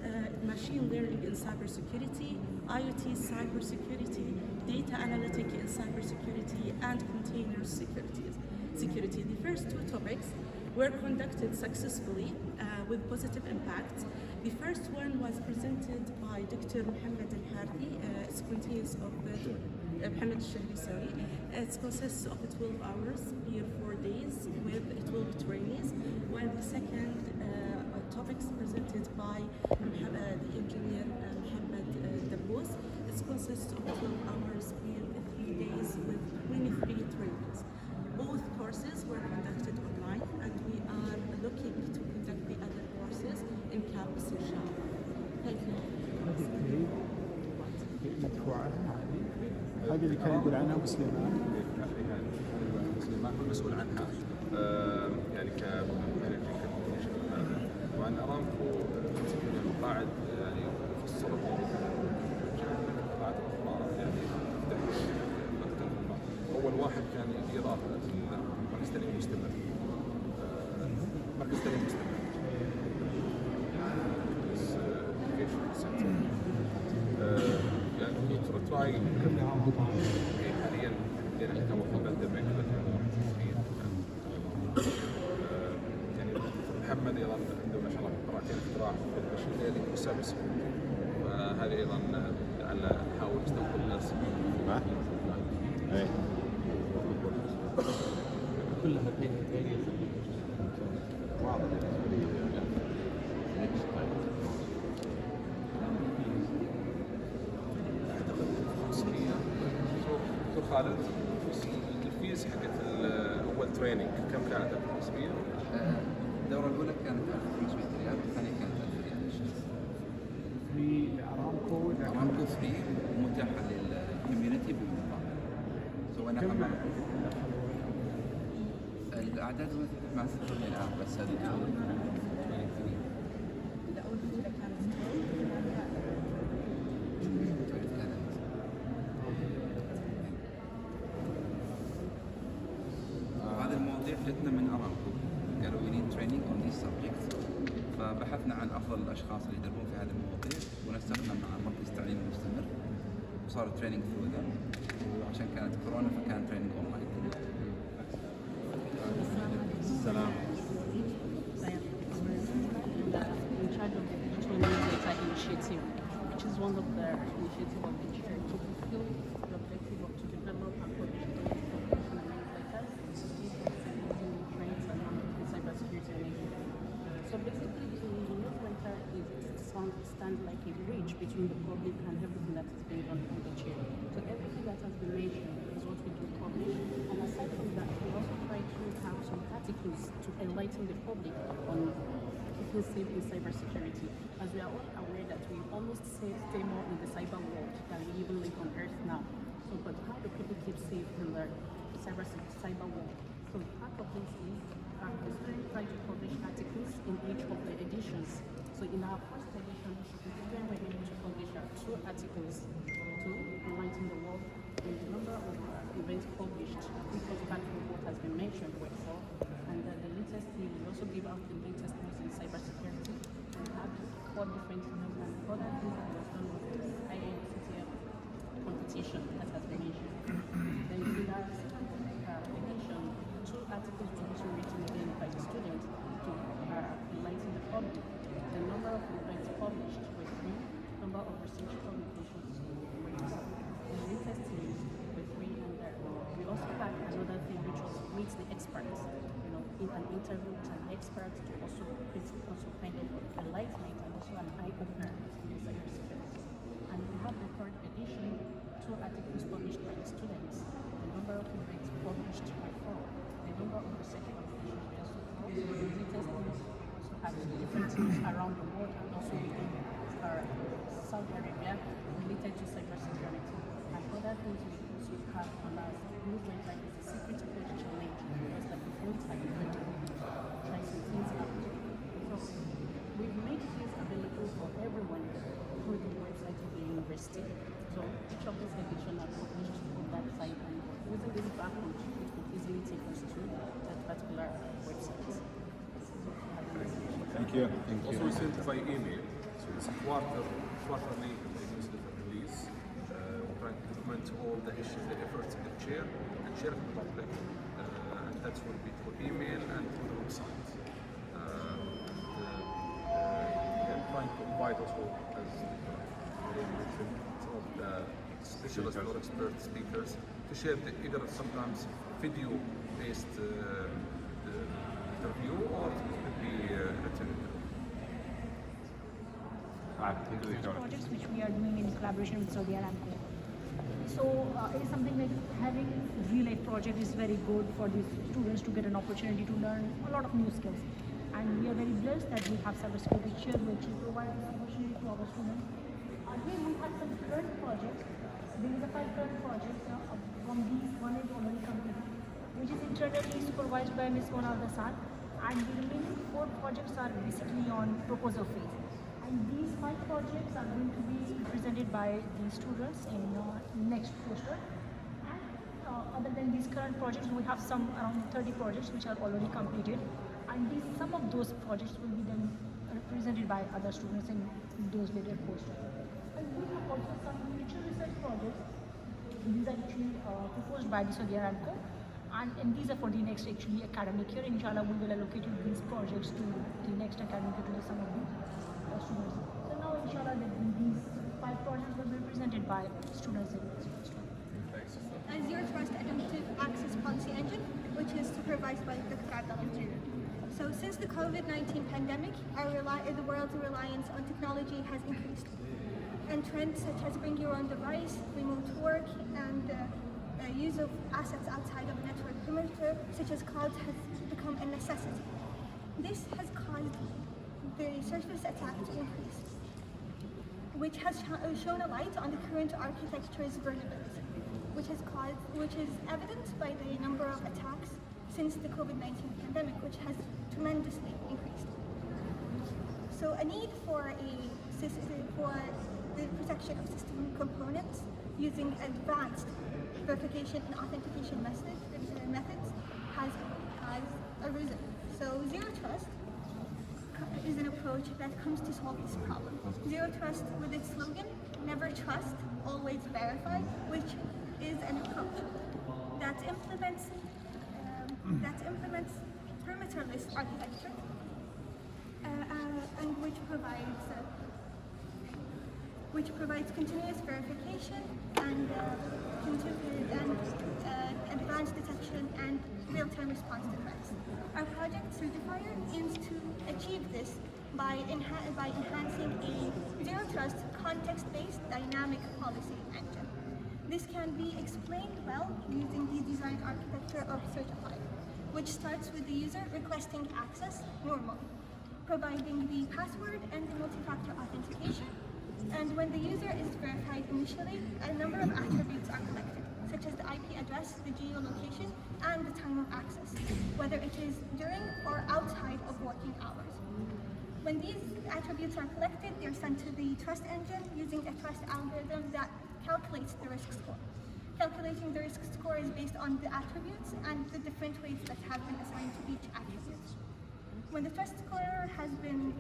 machine learning in cybersecurity, IoT cybersecurity, data analytic in cybersecurity, and container security. The first 2 topics were conducted successfully with positive impact. The first one was presented by Dr. Mohammed Al-Hardi, spontaneous of Mohammed Al-Shahri, sorry. It consists of 12 hours per 4 days with 12 trainees, while the second topics presented by the engineer Mohammed Dabbous. It consists of 12 hours per 3 days with 23 trainees. Both courses were conducted online, and we are looking to conduct the other courses in campus inshallah. Thank you. المدفوعة هذه اللي كان يقول عنها مسلمان. مسلمان هو المسؤول عنها يعني كمانجنج وعن ارامكو المقاعد يعني فصلت قاعد الأخبار يعني اول واحد كان في اضافه مركز تعليم مستمر مركز تعليم مستمر يعني تراي حاليا عندنا توقف الدمج يعني محمد ايضا عنده ما شاء الله براءتين اختراع في المشين ليرنينج والسايبر سكيورتي فهذا ايضا لعل نحاول نستقبل الناس كلها ارياز واضح دكتور خالد الفيز حقت اول تريننج كم كانت 1500؟ الدورة الأولى كانت 1500 ريال والثانية كانت 1000 ريال. في ارامكو ارامكو فري ومتاحة للكوميونتي بالمقابل. سوينا حمام. الأعداد ما تذكرني الآن بس هذه وهذه المواضيع جتنا من ارامكو قالوا we need training on these subjects فبحثنا عن افضل الاشخاص اللي يدربون في هذه المواضيع ونسقنا مع مركز التعليم المستمر وصار training through them وعشان كانت كورونا فكان training online. السلام. In charge of the digital data initiative, which is one of the initiatives of the year to fulfill the objective of to develop and publish so basically, the newsletter stands like a bridge between the public and everything that is being done on the chair. So everything that has been mentioned is what we do publish. And aside from that, we also try to have some articles to enlighten the public on keeping safe in cybersecurity. As we are all aware that we almost stay more in the cyber world than we even live on Earth now. So, but how do people keep safe in the cyber world? So part of this is the students try to publish articles in each of the editions. So in our first edition, we were able to publish 2 articles to enlighten the world in the number of events published, which was part of what has been mentioned before. And the latest thing, we also give out the latest news in cybersecurity and have 4 different news and other things that was done with this IACTF competition that has been mentioned. Then in our second edition, 2 articles were also written again by the students to enlighten the public. The number of events published were 3, number of research publications were 4. The latest news were 3, and we also had another thing which was meet the experts. You know, in an interview with an expert to also kind of enlightenment and also an eye-opener in cybersecurity. And we have the 3rd edition, 2 articles published by the students. The number of events published were 4. The number of research publications were also 4. The latest news also had different things around the world and also within Saudi Arabia related to cybersecurity. And other things we also have on our newsletter is the secret code challenge. It's like a full-time try some things out. So we've made this university. So each of these locations are positioned on that site, and using this background, it could easily take us to that particular website. Thank you. Also, we sent by email. So it's quarterly newsletter release. We're trying to document all the issues, the efforts in the chair, and share with the public. And that will be through email and through the website. We're trying to invite also, as mentioned, some of the specialists or expert speakers to share either sometimes video-based interview or it could be written interview. Projects which we are doing in collaboration with Saudi Aramco. So it is something like having real-life project is very good for these students to get an opportunity to learn a lot of new skills. And we are very blessed that we have cybersecurity chair which will provide this opportunity to our students. Again, we have some current projects. There is a 5 current projects from these. One is already completed, which is internally supervised by Ms. Mona Al-Dassan, and the remaining 4 projects are basically on proposal phase. And these 5 projects are going to be presented by the students in next poster. And other than these current projects, we have some around 30 projects which are already completed. And some of those projects will be then presented by other students in those later posters. And we have also some future research projects. These are actually proposed by the Saudi Aramco. And these are for the next academic year. Inshallah, we will allocate these projects to the next academic year to some of the students. So now, inshallah, these 5 projects will be presented by students in this first one. Zero Trust Identity Access Policy Engine, which is supervised by the Dr. So since the COVID-19 pandemic, the world's reliance on technology has increased. And trends such as bring your own device, remote work, and use of assets outside of a network perimeter, such as clouds, has become a necessity. This has caused the surface attack to increase, which has shown a light on the current architecture's vulnerability, which is evident by the number of attacks since the COVID-19 pandemic, which has tremendously increased. So a need for the protection of system components using advanced verification and authentication methods has arisen. So Zero Trust is an approach that comes to solve this problem. Zero Trust, with its slogan, never trust, always verify, which is an approach that implements perimeterless architecture and which provides continuous verification and advanced detection and real-time response to threats. Our project Certifier aims to achieve this by enhancing a Zero Trust context-based dynamic policy engine. This can be explained well using the design architecture of Certifier, which starts with the user requesting access normally, providing the password and the multi-factor authentication. And when the user is verified initially, a number of attributes are collected, such as the IP address, the geolocation, and the time of access, whether it is during or outside of working hours. When these attributes are collected, they're sent to the trust engine using a trust algorithm that calculates the risk score. Calculating the risk score is based on the attributes and the different weights that have been assigned to each attribute. When the trust score has been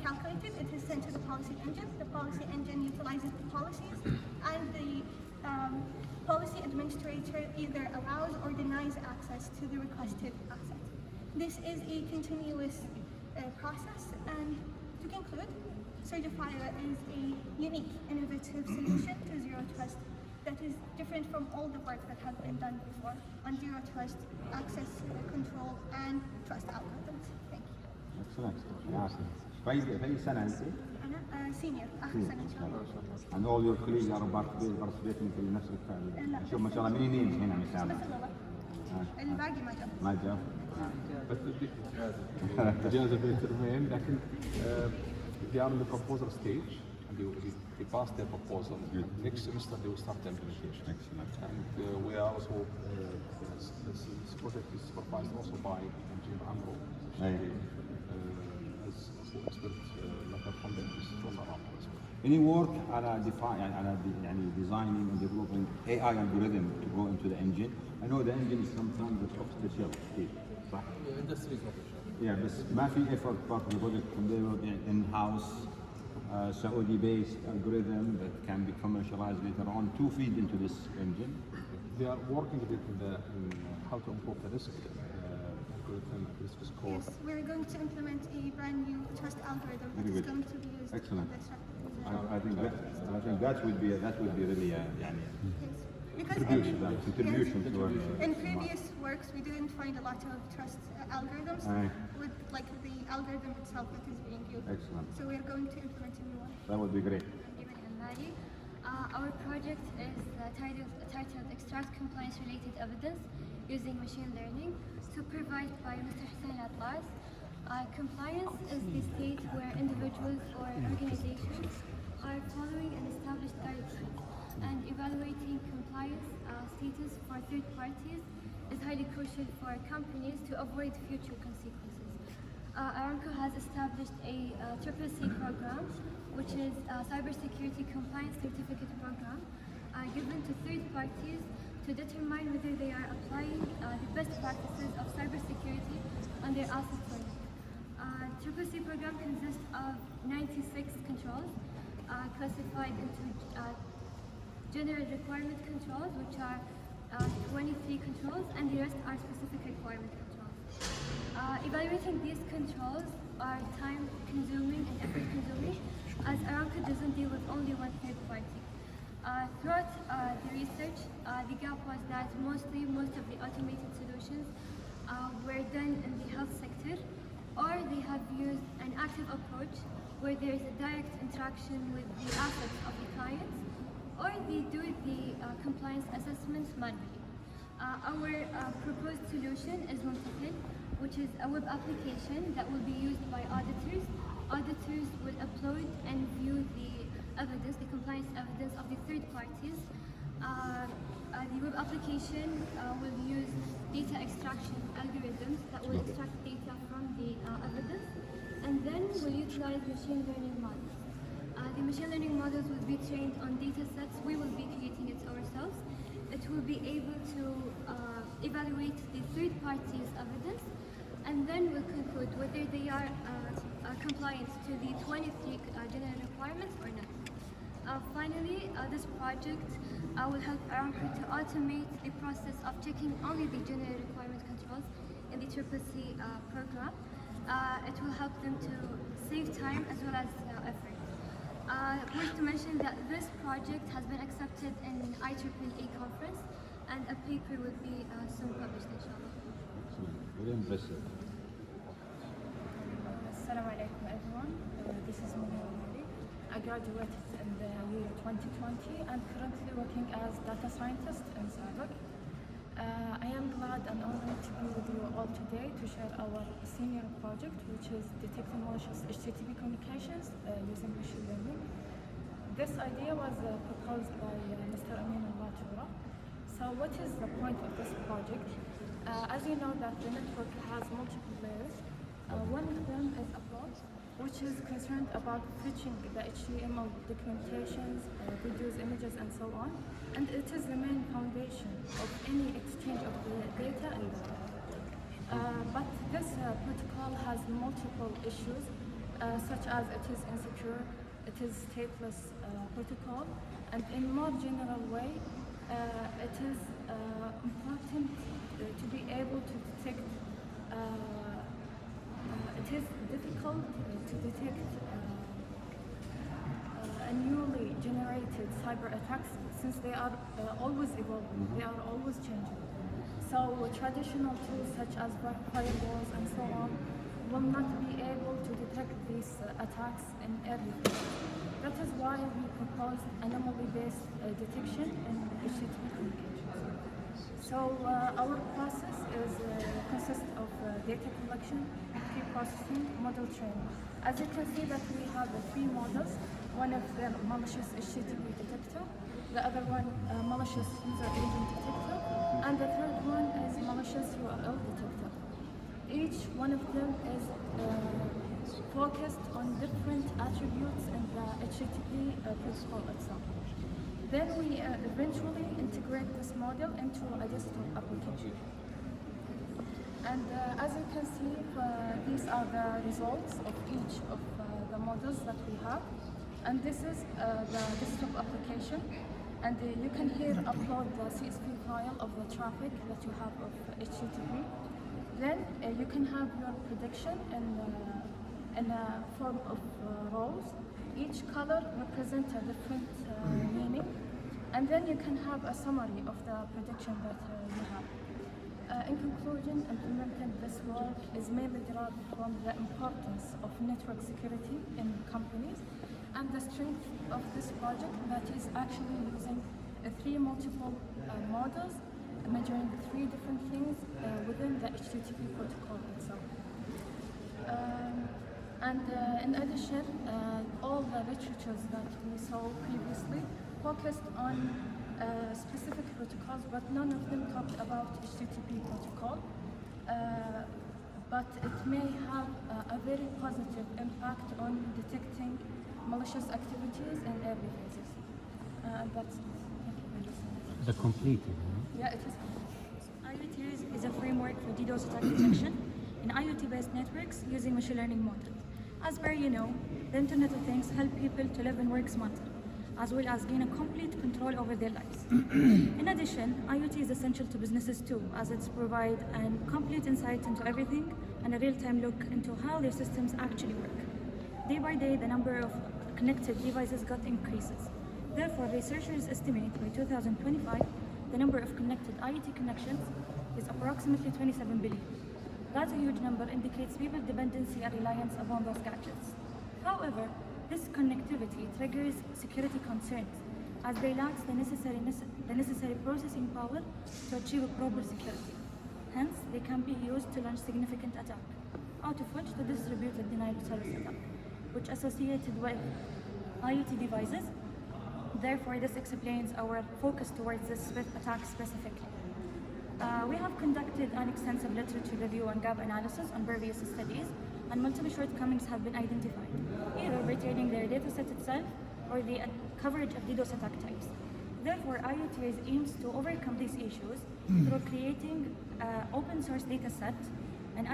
calculated, it is sent to the policy engine. The policy engine utilizes the policies, and the policy administrator either allows or denies access to the requested asset. This is a continuous process, and to conclude, Certifier is a unique, innovative solution to Zero Trust that is different from all the work that has been done before on Zero Trust, access control, and trust algorithms. Thank you. Excellent. Awesome. في أي سنة أنت؟ أنا سينيور آخر سنة إن شاء الله. And all your colleagues are participating في نفس الفعل. شوف ما شاء الله مين ينين هنا إن شاء الله. الباقي ما جاب. ما جاب. بس إجازة بين ترمين لكن they are in the proposal stage and they pass their proposal. Next semester they will start the implementation. Excellent. And we are also this project is supervised also by Engineer Amro. As expert from the Aramco as well. Any work على designing and developing AI algorithm to go into the engine. I know the engine is sometimes the top of the shelf كتير صح؟ industry Yeah, بس ما في effort part of the project to develop an in-house Saudi-based algorithm that can be commercialized later on to feed into this engine. They are working a bit in how to improve the risk algorithm, risk score. Yes, we're going to implement a brand new trust algorithm that Very is good. going to be used. Excellent. in this I think that would be really يعني contribution to our in previous works, we didn't find a lot of trust algorithms with like the algorithm itself that is being used. Excellent. So we're going to implement a new one. That would be great. Our project is titled Extract Compliance-Related Evidence using Machine Learning, supervised by Mr. Hussein Atlas. Compliance is the state where individuals or organizations are following an established guidelines, and evaluating compliance status for third parties is highly crucial for companies to avoid future consequences. Aramco has established a CCC program, which is a cybersecurity compliance certificate program given to third parties to determine whether they are applying the best practices of cybersecurity on their asset project. CCC program consists of 96 controls classified into general requirement controls, which are 23 controls, and the rest are specific requirement controls. Evaluating these controls are time-consuming and effort-consuming, as Aramco doesn't deal with only one third party. Throughout the research, the gap was that most of the automated solutions were done in the health sector, or they have used an active approach where there is a direct interaction with the assets of the clients, or they do the compliance assessments manually. Our proposed solution is Muntakil, which is a web application that will be used by auditors. Auditors will upload and view the evidence, the compliance evidence of the third parties. The web application will use data extraction algorithms that will extract data from the evidence, and then will utilize machine learning models. The machine learning models will be trained on data sets. We will be creating it ourselves. It will be able to evaluate the third party's evidence, and then will conclude whether they are compliant to the 23 general requirements or not. Finally, this project will help Aramco to automate the process of checking only the general requirement controls in the CCC program. It will help them to save time as well as effort. Worth to mention that this project has been accepted in IEEE conference, and a paper will be soon published, inshallah. Very impressive. Assalamu alaikum everyone. This is Munir. I graduated in the year 2020 and currently working as data scientist in Ziyarah. I am glad and honored to be with you all today to share our senior project, which is detecting malicious HTTP communications using machine learning. This idea was proposed by Mr. Al-Matura. So what is the point of this project? As you know that the network has multiple layers. One of them is upload, which is concerned about fetching the HTML documentations, videos, images, and so on. And it is the main foundation of any exchange of the data and data. But this protocol has multiple issues, such as it is insecure, it is stateless protocol, and in more general way, it is important to be able to detect. It is difficult to detect newly generated cyber attacks since they are always evolving, they are always changing. So traditional tools such as firewalls and so on will not be able to detect these attacks in early phase. That is why we proposed anomaly-based detection in HTTP communications. So our process consists of data collection, pre-processing, model training. As you can see that we have three models. One of them malicious HTTP detector, the other one malicious user agent detector, and the third one is malicious URL detector. Each one of them is focused on different attributes in the HTTP protocol itself. Then we eventually integrate this model into a desktop application. And as you can see, these are the results of each of the models that we have. And this is the desktop application. And you can here upload the CSV file of the traffic that you have of HTTP. Then you can have your prediction in a form of rows. Each color represents a different meaning. And then you can have a summary of the prediction that you have. In conclusion, implementing this work is mainly derived from the importance of network security in companies and the strength of this project that is actually using three multiple models, measuring three different things within the HTTP protocol itself. In addition, all the literatures that we saw previously focused on specific protocols, but none of them talked about HTTP protocol. But it may have a very positive impact on detecting malicious activities in early phases. That's it. Thank you for listening. The completed. Yeah, it is. IoT is a framework for DDoS attack detection in IoT-based networks using machine learning models. As per you know, the Internet of Things help people to live and work smarter, as well as gain a complete control over their lives. In addition, IoT is essential to businesses too, as it provides a complete insight into everything and a real-time look into how their systems actually work. Day by day, the number of connected devices increases. Therefore, researchers estimate by 2025, the number of connected IoT connections is approximately 27 billion. That's a huge number, indicates people's dependency and reliance upon those gadgets. However, this connectivity triggers security concerns, as they lack the necessary processing power to achieve proper security. Hence, they can be used to launch significant attack, out of which the distributed denial of service attack, which associated with IoT devices. Therefore, this explains our focus towards this attack specifically. We have conducted an extensive literature review and gap analysis on various studies, and multiple shortcomings have been identified, either by training their dataset itself or the coverage of DDoS attack types. Therefore, IoT aims to overcome these issues through creating an open source dataset and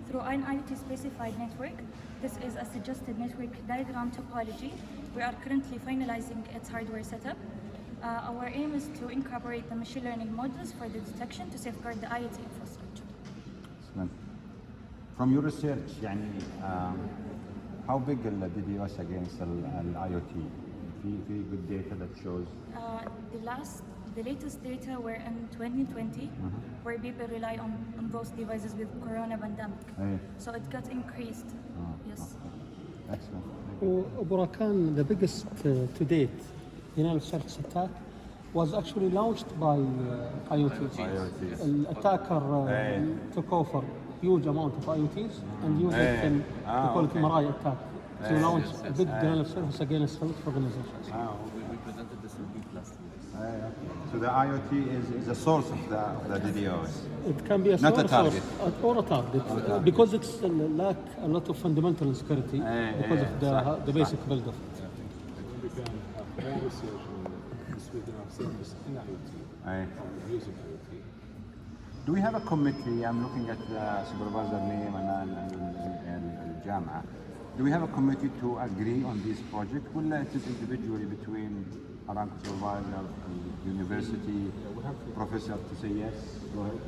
through an IoT specified network. This is a suggested network diagram topology. We are currently finalizing its hardware setup. Our aim is to incorporate the machine learning models for the detection to safeguard the IoT infrastructure. Excellent. From your research, how big is the DDoS against the IoT? Very good data that shows. The latest data were in 2020, where people rely on those devices with Corona pandemic. So it got increased. Yes. Excellent. Burakan, the biggest to date denial of service attack was actually launched by IoT. The attacker took over huge amount of IoTs and used it in, we call it Mariah attack, to launch a big denial of service against health organizations. We presented this in B last year. So the IoT is a source of the DDoS. It can be a not source a target. or a target, because it's lack a lot of fundamental security because of the basic build of it. We can have more research in distributing our service in IoT, using IoT. Do we have a committee? I'm looking at the supervisor name and Bajam'a. Do we have a committee to agree on this project? Will it is individually between Aaronco supervisor, university, professor to say yes? Go ahead.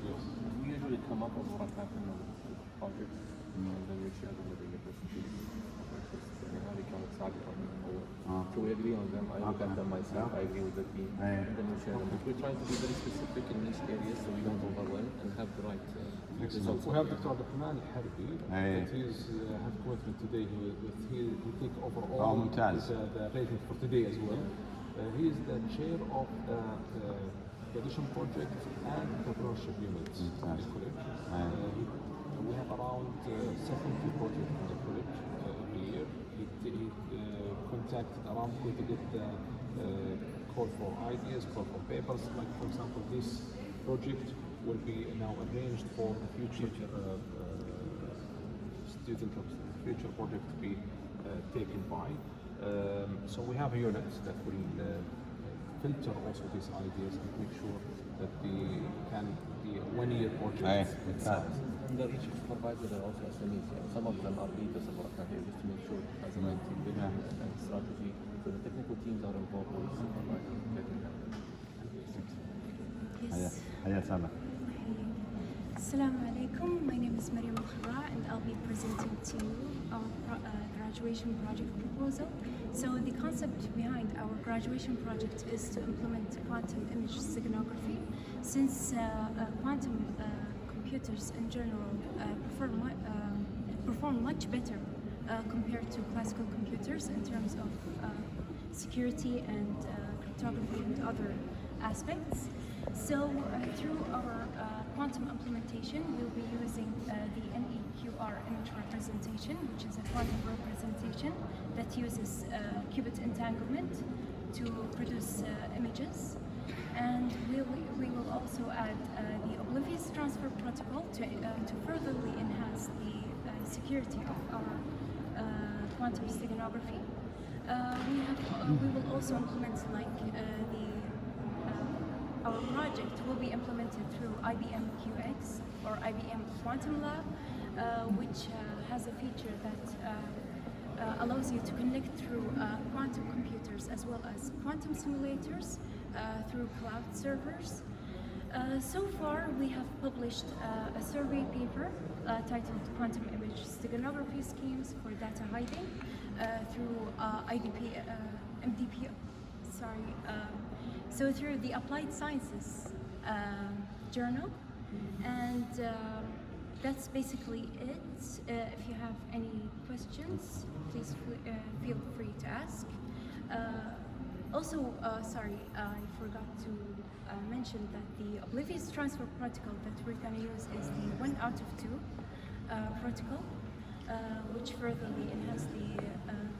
Yes. We usually come up with what happened on the project, and then we share them with the university. So we agree on them. I look at them myself. I agree with the team, and then we share them. But we're trying to be very specific in these areas so we don't overwhelm and have the right results. We have Dr. Abdulrahman that he's have commitment today. He take over all the rating for today as well. He is the chair of the addition project and entrepreneurship units in the college. We have around 70 projects in the college every year. He contacted Aramco to get the call for ideas, call for papers. Like for example, this project will be now arranged for the future student of future project to be taken by. So we have a unit that will filter also these ideas and make sure that they can be a one-year project. And the research providers are also SMEs. Some of them are leaders of our country, just to make sure it has a right vision and strategy. So the technical teams are involved with getting that. Yes. Assalamu alaikum. My name is Maryam Al-Khara and I'll be presenting to you our graduation project proposal. So the concept behind our graduation project is to implement quantum image steganography. Since quantum computers in general perform much better compared to classical computers in terms of security and cryptography and other aspects. So through our quantum implementation, we'll be using the NEQR image representation, which is a quantum representation that uses qubit entanglement to produce images. And we will also add the oblivious transfer protocol to furtherly enhance the security of our quantum steganography. We will also implement our project will be implemented through IBM QX or IBM Quantum Lab, which has a feature that allows you to connect through quantum computers as well as quantum simulators through cloud servers. So far, we have published a survey paper titled Quantum Image Steganography Schemes for Data Hiding through so through the Applied Sciences journal, and that's basically it. If you have any questions, please feel free to ask. Also, I forgot to mention that the oblivious transfer protocol that we're going to use is the 1 out of 2 protocol, which furtherly enhances the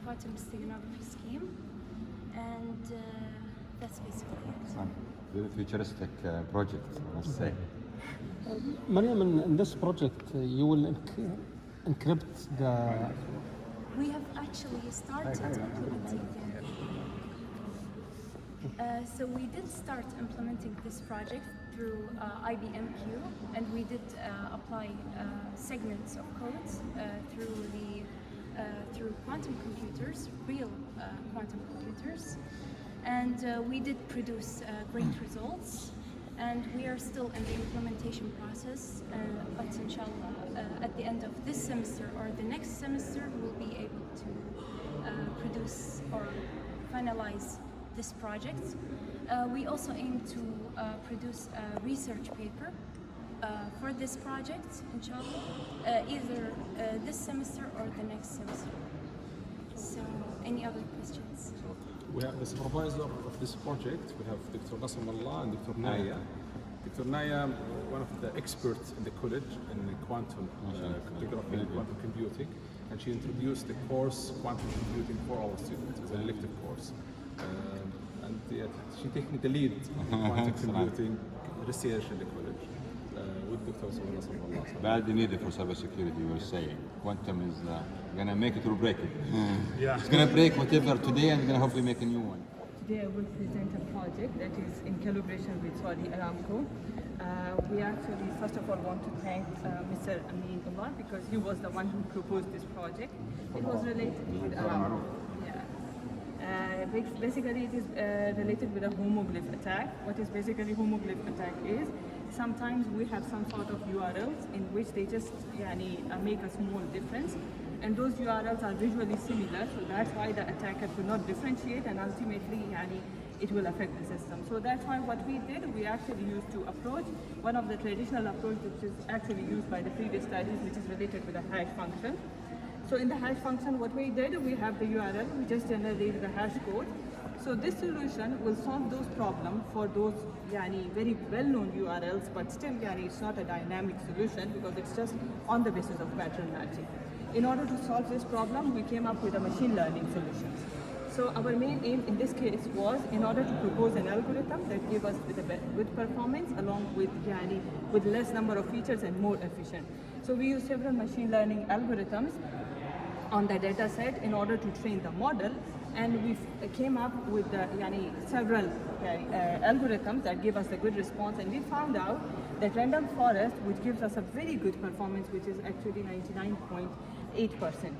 quantum steganography scheme, and that's basically it. Very futuristic project, I must say. Mariam, in this project, you will encrypt the... We have actually started implementing so we did start implementing this project through IBMQ, and we did apply segments of codes through quantum computers, real quantum computers, and we did produce great results. And we are still in the implementation process, but inshallah, at the end of this semester or the next semester, we'll be able to produce or finalize this project. We also aim to produce a research paper for this project, inshallah, either this semester or the next semester. So, any other questions? We have the supervisor of this project. We have Dr. Nasr Allah and Dr. Naya. Dr. Naya, one of the experts in the college in quantum cryptography and quantum computing, and she introduced the course Quantum Computing for our students as an elective course. And she taking the lead in quantum computing research in the college with Dr. Nasr Allah. Badly needed for cybersecurity, you were saying. Quantum is gonna make it or break it. Yeah. It's gonna break whatever today and gonna hopefully make a new one. Today I will present a project that is in collaboration with Aramco. We actually first of all want to thank Mr. Amin Umar because he was the one who proposed this project. It was related with Aramco. Basically it is related with a homoglyph attack. What is basically homoglyph attack is sometimes we have some sort of URLs in which they just make a small difference, and those URLs are visually similar, so that's why the attacker could not differentiate, and ultimately it will affect the system. So that's why what we did, we actually used to approach one of the traditional approach which is actually used by the previous studies, which is related with a hash function. So in the hash function, what we did, we have the URL, we just generated the hash code. So this solution will solve those problems for those very well-known URLs, but still it's not a dynamic solution because it's just on the basis of pattern matching. In order to solve this problem, we came up with a machine learning solution. So our main aim in this case was in order to propose an algorithm that gave us with performance along with less number of features and more efficient. So we use several machine learning algorithms on the data set in order to train the model, and we came up with several algorithms that give us a good response, and we found out that random forest, which gives us a very good performance, which is actually 99.8%.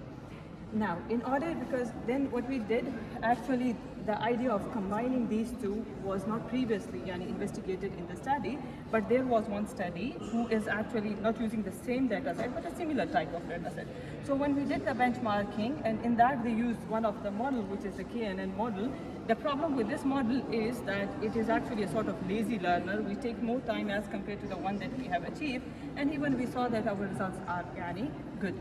Now, because then what we did, actually the idea of combining these two was not previously investigated in the study, but there was one study who is actually not using the same data set, but a similar type of data set. So when we did the benchmarking, and in that they used one of the model, which is the KNN model. The problem with this model is that it is actually a sort of lazy learner. We take more time as compared to the one that we have achieved, and even we saw that our results are good.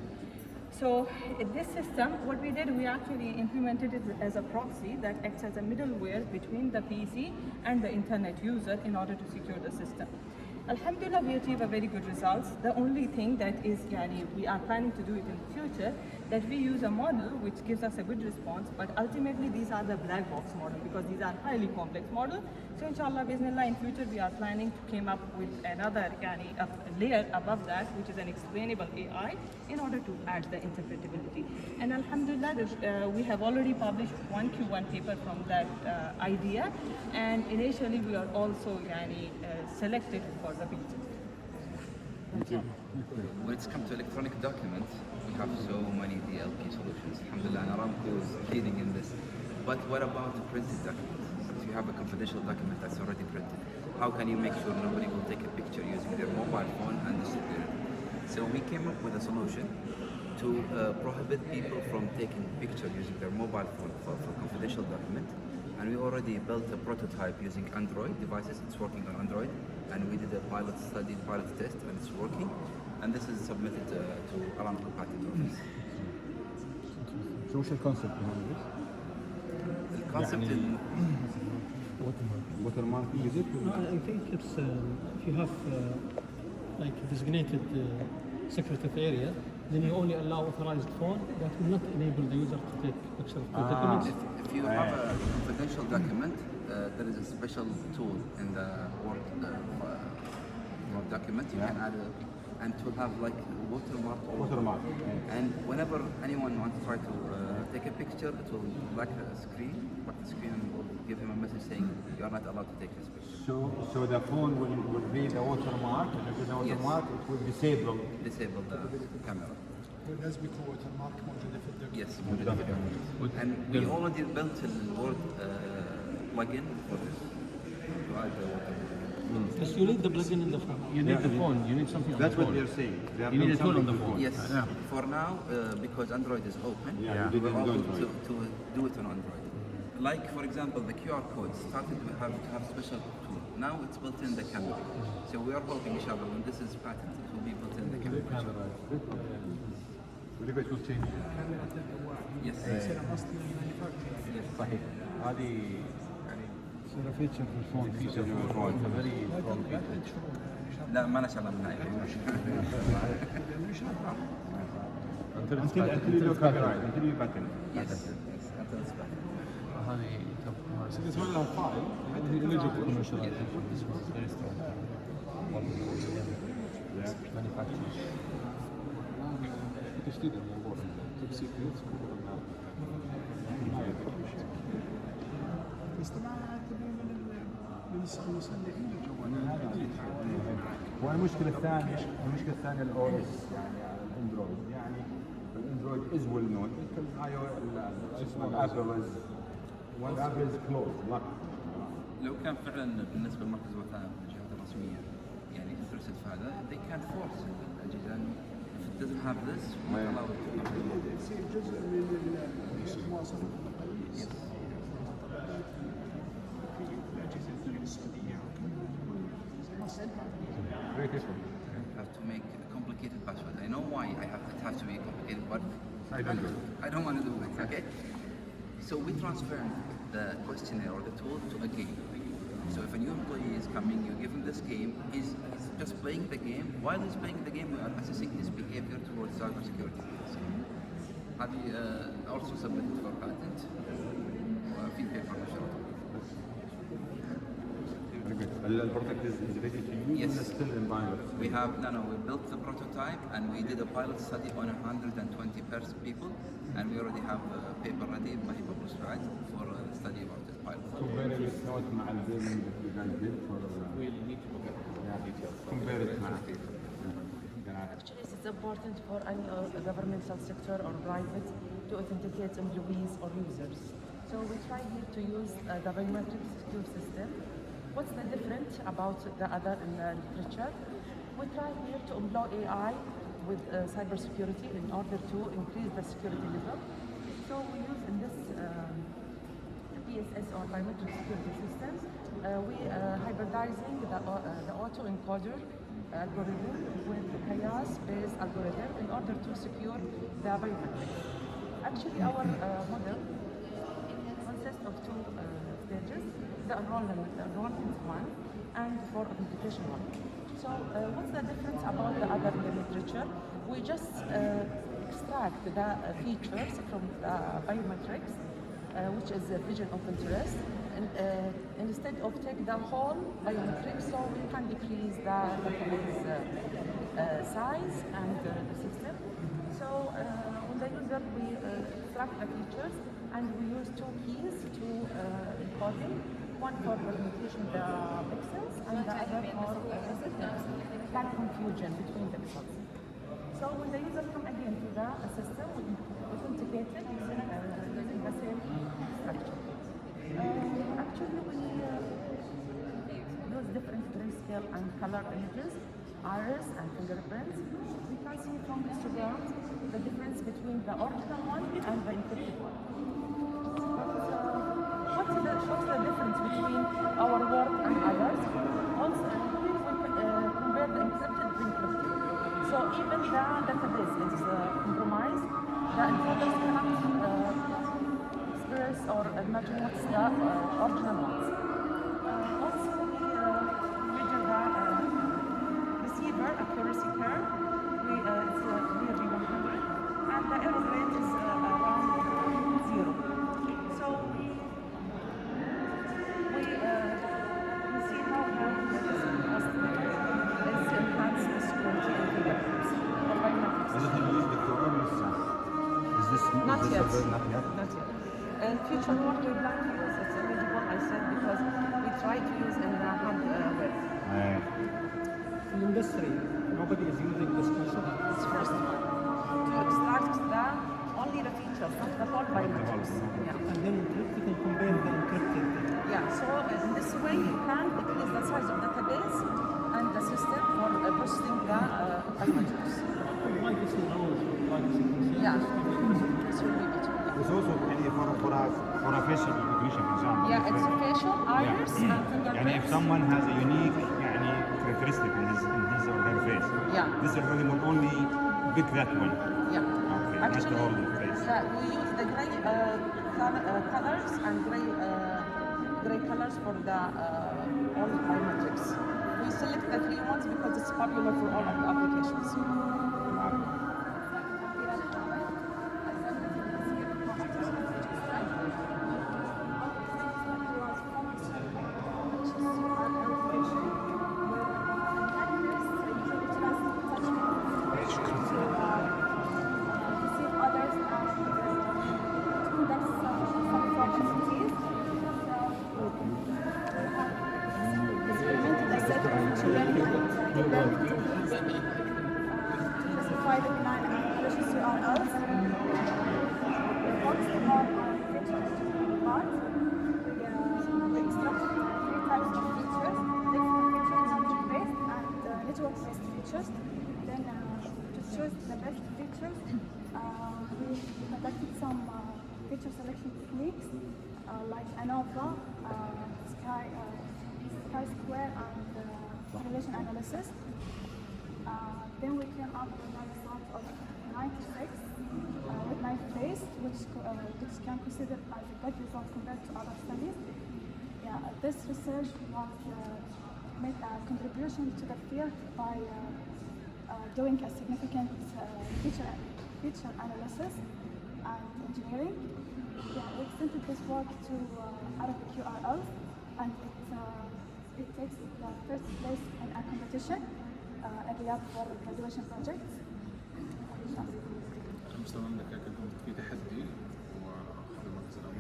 So in this system, what we did, we actually implemented it as a proxy that acts as a middleware between the PC and the internet user in order to secure the system. Alhamdulillah, we achieve a very good results. The only thing that is, we are planning to do it in the future, that we use a model which gives us a good response, but ultimately these are the black box model because these are highly complex model. So inshallah, bismillah, in future we are planning to come up with another a layer above that, which is an explainable AI, in order to add the interpretability. And alhamdulillah, we have already published one Q1 paper from that idea, and initially we are also selected for the beta. When it's come to electronic documents, we have so many DLP solutions. Alhamdulillah, and Aramco is leading in this. But what about printed documents? If you have a confidential document that's already printed, how can you make sure nobody will take a picture using their mobile phone and distribute it? So we came up with a solution to prohibit people from taking picture using their mobile phone for confidential document. And we already built a prototype using Android devices. It's working on Android, and we did a pilot test, and it's working. And this is submitted to Aramco Patent Office. So what's the concept behind this? The concept is watermarking, is it? I think it's if you have like a designated secretive area, then you only allow authorized phone that will not enable the user to take picture of the documents. If you have a confidential document, there is a special tool in the Word document. You can add and it will have like watermark. And whenever anyone wants to try to take a picture, it will black the screen and will give him a message saying you are not allowed to take this picture. So the phone will read the watermark, and if it's a watermark, it will disable the camera. والناس بيكون watermark موجودة في الدوكيومنت. Yes, موجودة في الدوكيومنت. And we already built a Word plugin for this. To add the watermark. Because you need the plugin in the phone. You need the phone. You need something on the phone. That's what they're saying. You need a tool on the phone. Yes. For now, because Android is open, we're able to do it on Android. Like, for example, the QR code started to have special tool. Now it's built in the camera. So we are hoping, inshallah, when this is patented, it will be built in the camera. Will it will change? Yes. صحيح. هذه صار فيتشر في الفون. فيتشر في الفون. لا ما نشاء الله من هاي. Until you copyright, until you patent. Yes. Until it's patented. هذه So this one on file. تشديد الموضوع تبسيط بس طبعا من المصنعين الجوالات. والمشكلة الثانية الاو اس يعني على الاندرويد يعني الاندرويد از ويل نون الابل از كلوز لو كان فعلا بالنسبه لمركز الوثائق من الجهات الرسميه يعني انترستد في هذا they can't force الاجهزه انه if it doesn't have this ما allow it to يصير جزء من مواصفات المقاييس. في الاجهزه الثانيه السعوديه have to make a complicated password. I know why it has to be complicated, but I don't want to do it. Okay. So we transfer the questionnaire or the tool to a game. So if a new employee is coming, you give him this game, he's just playing the game. While he's playing the game, we are assessing his behavior towards cybersecurity. هذه also submitted for patent. وفي paper نشرته. The product is ready to use. Yes. It's still in pilot. We built the prototype and we did a pilot study on 120 people, and we already have a paper ready by published for a study about this pilot. Compare it with مع الفيلم that you guys did for We'll need to look at more details. compare it مع. Actually, it's important for any governmental sector or private to authenticate employees or users. So we try here to use the biometric secure system. What's the difference about the other in the literature? We try here to employ AI with cybersecurity in order to increase the security level. So we use in this PSS or biometric security systems, we hybridizing the auto-encoder algorithm with the chaos-based algorithm in order to secure the biometrics. Actually, our model consists of two stages, the enrollment one and for authentication one. So what's the difference about the other in the literature? We just extract the features from the biometrics, which is the vision of interest, and instead of take the whole biometrics, so we can decrease the size and the system. So on the user, we extract the features and we use two keys to encoding, one for verification of the pixels and the other for black confusion between the pixels. So when the user come again to the system, we authenticate it using the same structure. Actually, we use different grayscale and color images, iris and fingerprints. We can see from histogram the difference between the original one and the encrypted one. What's the difference between our work and others? Also, we compare the encrypted and encrypted. So even the database is compromised, the encoders cannot express or imagine what's the original ones. Also, we measure the receiver accuracy curve. It's nearly 100, and the error rate is around 0. So we see how the is enhanced the security and fingerprints or biometrics. Is it used before? Is this Not is yet. this not yet? Not yet. And future work we plan to use, it's eligible, I said, because we try to use in the hardware. In industry, nobody is using this concept. It's first one. To extract only the features, not the whole biometrics. Yeah. And then you can compare the encrypted. Yeah, so in this way you can increase the size of the database and the system for processing the biometrics. Privacy laws, privacy concerns. Yeah. This will be better. It's also for a facial recognition, for example. Yeah, it's a facial, iris, and fingerprints. يعني if someone has a unique يعني characteristic in his or her face, Yeah. this algorithm will only pick that one. Yeah. Okay, not the whole face. Yeah, we use the gray colors and gray colors for the all biometrics. We select the 3 ones because it's popular for all of the applications. Specify the benign and malicious URLs. Once the part we extracted 3 types of features, object-based and network-based features. Then to choose the best features, we conducted some feature selection techniques like ANOVA, chi-square, and correlation analysis. Then we came up with a result of 96 with 90 which can consider as a good result compared to other studies. Yeah, this research was made a contribution to the field by doing a significant feature analysis and engineering. Yeah, we extended this work to Arabic URLs, and it it takes the first place in a competition الرياض for graduation projects. مستوى المملكة كنت في تحدي وأخذ المركز الأول.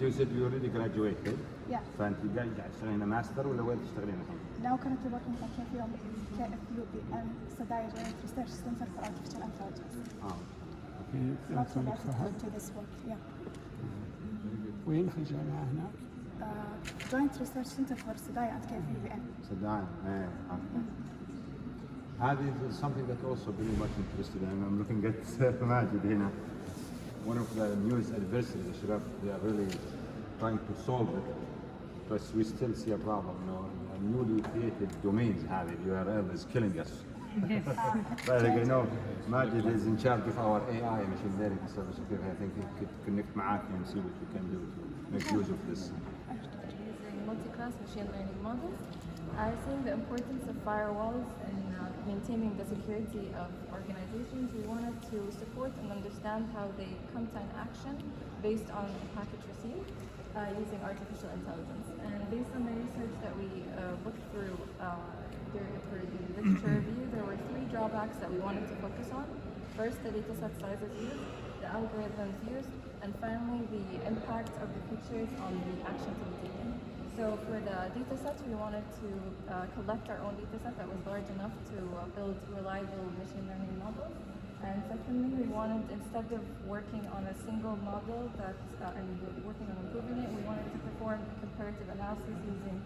You said you already graduated. Yeah. فأنت قاعد تشتغلين ماستر ولا وين تشتغلين الحين؟ Now currently working at KFUBM Sadaya Joint Research Center for Artificial Intelligence. Not related to this work. Yeah. وين في الجامعة هناك؟ Joint Research Center for Sadaya and KFUBM. صدقان هذه is something that also very much interested in. I'm looking at ماجد هنا. One of the newest adversaries, الشباب, they are really trying to solve it, but we still see a problem. You know, newly created domains have it. URL is killing us. But I know Majid is in charge of our AI machine learning service. I think he could connect معاك and see what we can do to make use of this. Using multi-class machine learning models, I think the importance of firewalls in maintaining the security of organizations. We wanted to support and understand how they come to an action based on a packet received using artificial intelligence. And based on the research that we looked through for the literature review, there were 3 drawbacks that we wanted to focus on. First, the dataset sizes used, the algorithms used, and finally the impact of the features on the action to be taken. So for the data sets, we wanted to collect our own data set that was large enough to build reliable machine learning models. And secondly, we wanted, instead of working on a single model and working on improving it, we wanted to perform comparative analysis using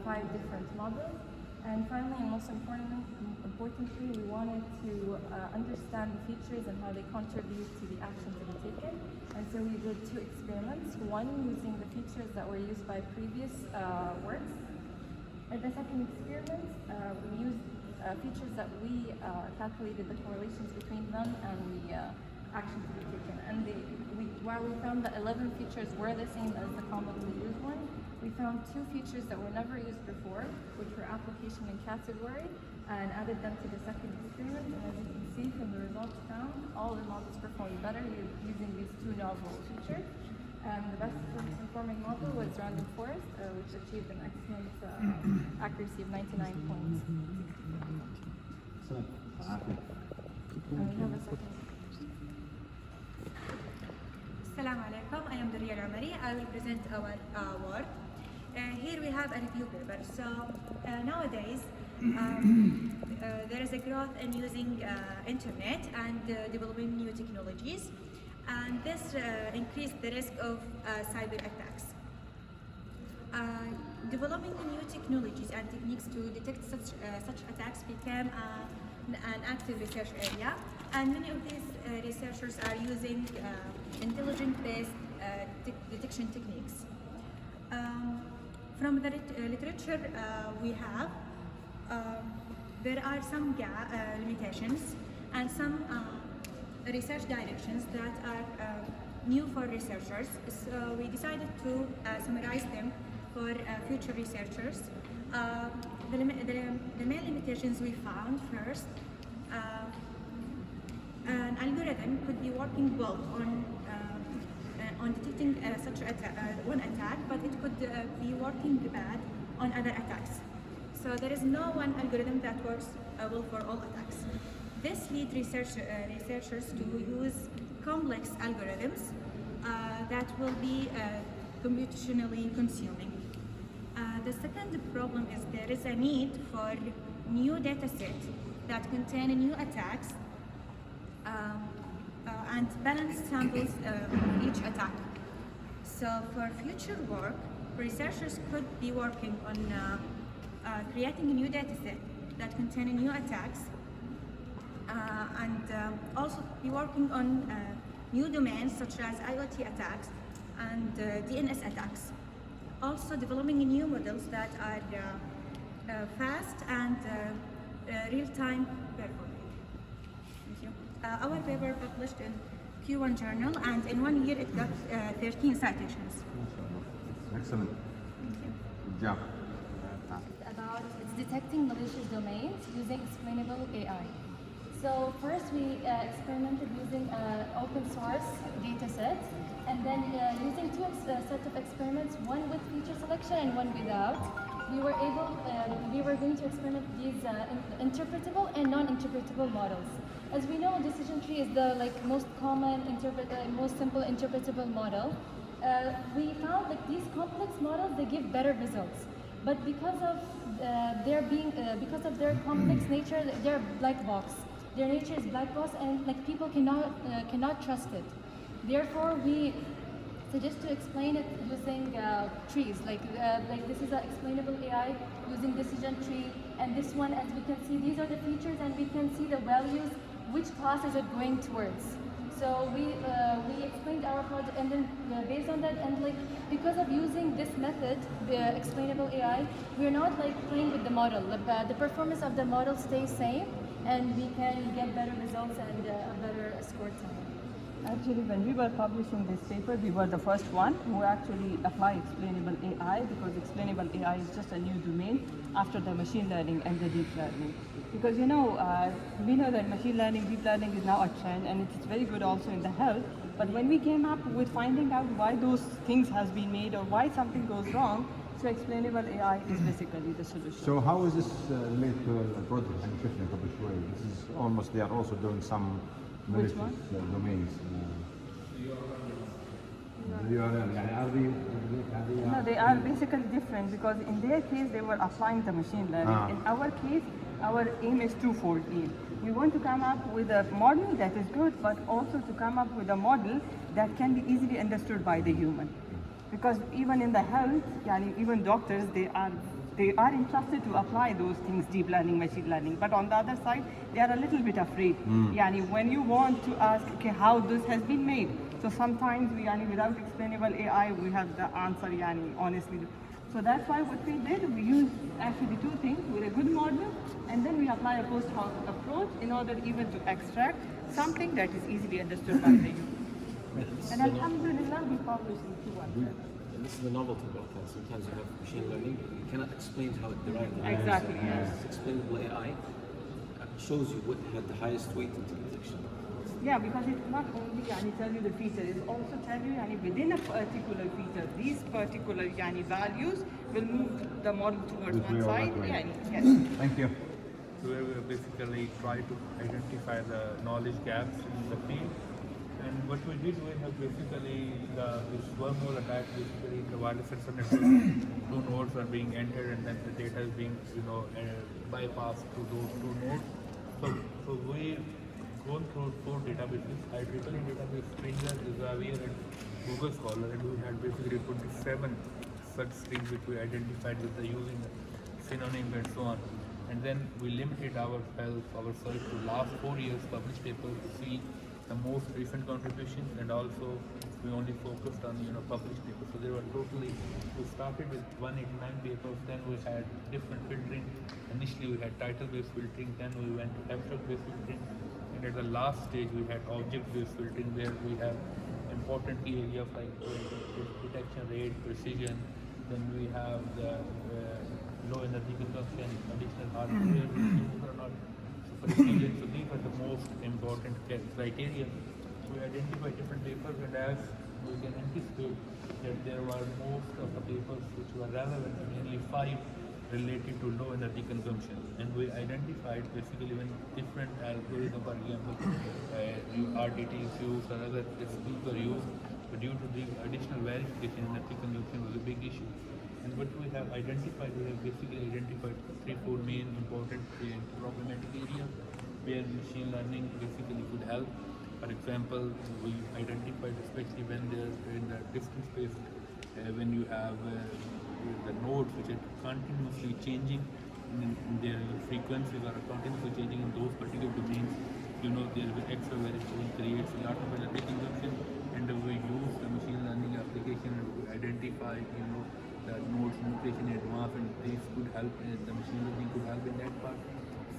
5 different models. And finally, and most importantly, we wanted to understand the features and how they contribute to the action to be taken. And so we did 2 experiments, one using the features that were used by previous works. And the second experiment, we used features that we calculated the correlations between them and the action to be taken. And while we found that 11 features were the same as the commonly used one, we found 2 features that were never used before, which were application and category, and added them to the second experiment. And as you can see from the results found, all the models performed better using these 2 novel features. The best performing model was Random Forest, which achieved an excellent accuracy of 99 points. We have a second. Assalamu alaikum. I am Duriya Al-Amari. I will present our work. Here we have a review paper. So nowadays there is a growth in using internet and developing new technologies, and this increased the risk of cyber attacks. Developing new technologies and techniques to detect such attacks became an active research area, and many of these researchers are using intelligence-based detection techniques. From the literature we have, there are some limitations and some research directions that are new for researchers. So we decided to summarize them for future researchers. The main limitations we found first, an algorithm could be working well on detecting such one attack, but it could be working bad on other attacks. So there is no one algorithm that works well for all attacks. This leads researchers to use complex algorithms that will be computationally consuming. The second problem is there is a need for new data sets that contain new attacks and balanced samples of each attack. So for future work, researchers could be working on creating a new data set that contain new attacks and also be working on new domains such as IoT attacks and DNS attacks. Also developing new models that are fast and real-time performing. Thank you. Our paper published in Q1 journal, and in 1 year it got 13 citations. Excellent. Thank you. Good job. It's detecting malicious domains using explainable AI. So first we experimented using open source data sets, and then using 2 sets of experiments, one with feature selection and one without. we were going to experiment these interpretable and non-interpretable models. As we know, decision tree is the most common, most simple interpretable model. We found that these complex models, they give better results, but because of their complex nature, they're black box. Their nature is black box, and people cannot trust it. Therefore, we suggest to explain it using trees. This is an explainable AI using decision tree, and this one, as we can see, these are the features, and we can see the values, which class is it going towards. So we explained our project, and then based on that, and because of using this method, the explainable AI, we're not playing with the model. The performance of the model stays same, and we can get better results and a better score time. Actually, when we were publishing this paper, we were the first one who actually applied explainable AI, because explainable AI is just a new domain after the machine learning and the deep learning. Because we know that machine learning, deep learning is now a trend, and it's very good also in the health. But when we came up with finding out why those things has been made or why something goes wrong, so explainable AI is basically the solution. So how is this related to a project in technical way? This is almost, they are also doing some malicious domains. No, they are basically different, because in their case they were applying the machine learning. In our case, our aim is twofold aim. We want to come up with a model that is good, but also to come up with a model that can be easily understood by the human. Because even in the health, even doctors, they are interested to apply those things, deep learning, machine learning. But on the other side, they are a little bit afraid. When you want to ask, okay, how this has been made. So sometimes without explainable AI, we have the answer, honestly. So that's why what we did, we used actually two things, with a good model, and then we apply a post hoc approach in order even to extract something that is easily understood by the human. And alhamdulillah, we published in Q1. And this is the novelty about that. Sometimes you have machine learning, you cannot explain how it derived. Exactly, yes. Explainable AI shows you what had the highest weight into detection. Yeah, because it not only tell you the feature, it also tell you within a particular feature, these particular values will move the model towards one side. Yes. Thank you. So we basically try to identify the knowledge gaps in the field. And what we did, we have basically this wormhole attack, basically the wireless sensor network, two nodes are being entered, and then the data is being bypassed to those two nodes. So we gone through four databases, IEEE database, Springer, Xavier, and Google Scholar, and we had basically 27 such strings which we identified with the using synonyms and so on. And then we limited our search to last 4 years published papers to see the most recent contributions, and also we only focused on published papers. So there were totally, we started with 189 papers, then we had different filtering. Initially we had title-based filtering, then we went to abstract-based filtering, and at the last stage we had object-based filtering, where we have important key areas like detection rate, precision, then we have the low energy consumption, additional hardware, are not super efficient. So these are the most important criteria. We identify different papers, and as we can anticipate that there were most of the papers which were relevant, mainly 5 related to low energy consumption. And we identified basically when different algorithms, for example, RDT is used or other techniques were used, but due to the additional verification, energy consumption was a big issue. And what we have identified, we have basically identified 3-4 main important problematic areas where machine learning basically could help. For example, we identified, especially when they're in the distance space, when you have the nodes which are continuously changing in their frequencies are continuously changing in those particular domains, there is extra variation creates a lot of energy consumption, and we use the machine learning application to identify the nodes mutation in advance, and this could help, the machine learning could help in that part.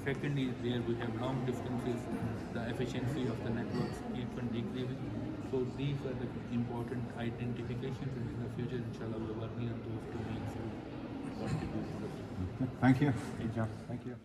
Secondly, where we have long distances, the efficiency of the networks keeps on decreasing. So these are the important identifications, and in the future, inshallah, we're working on those domains to contribute to the field. Thank you. Thank you.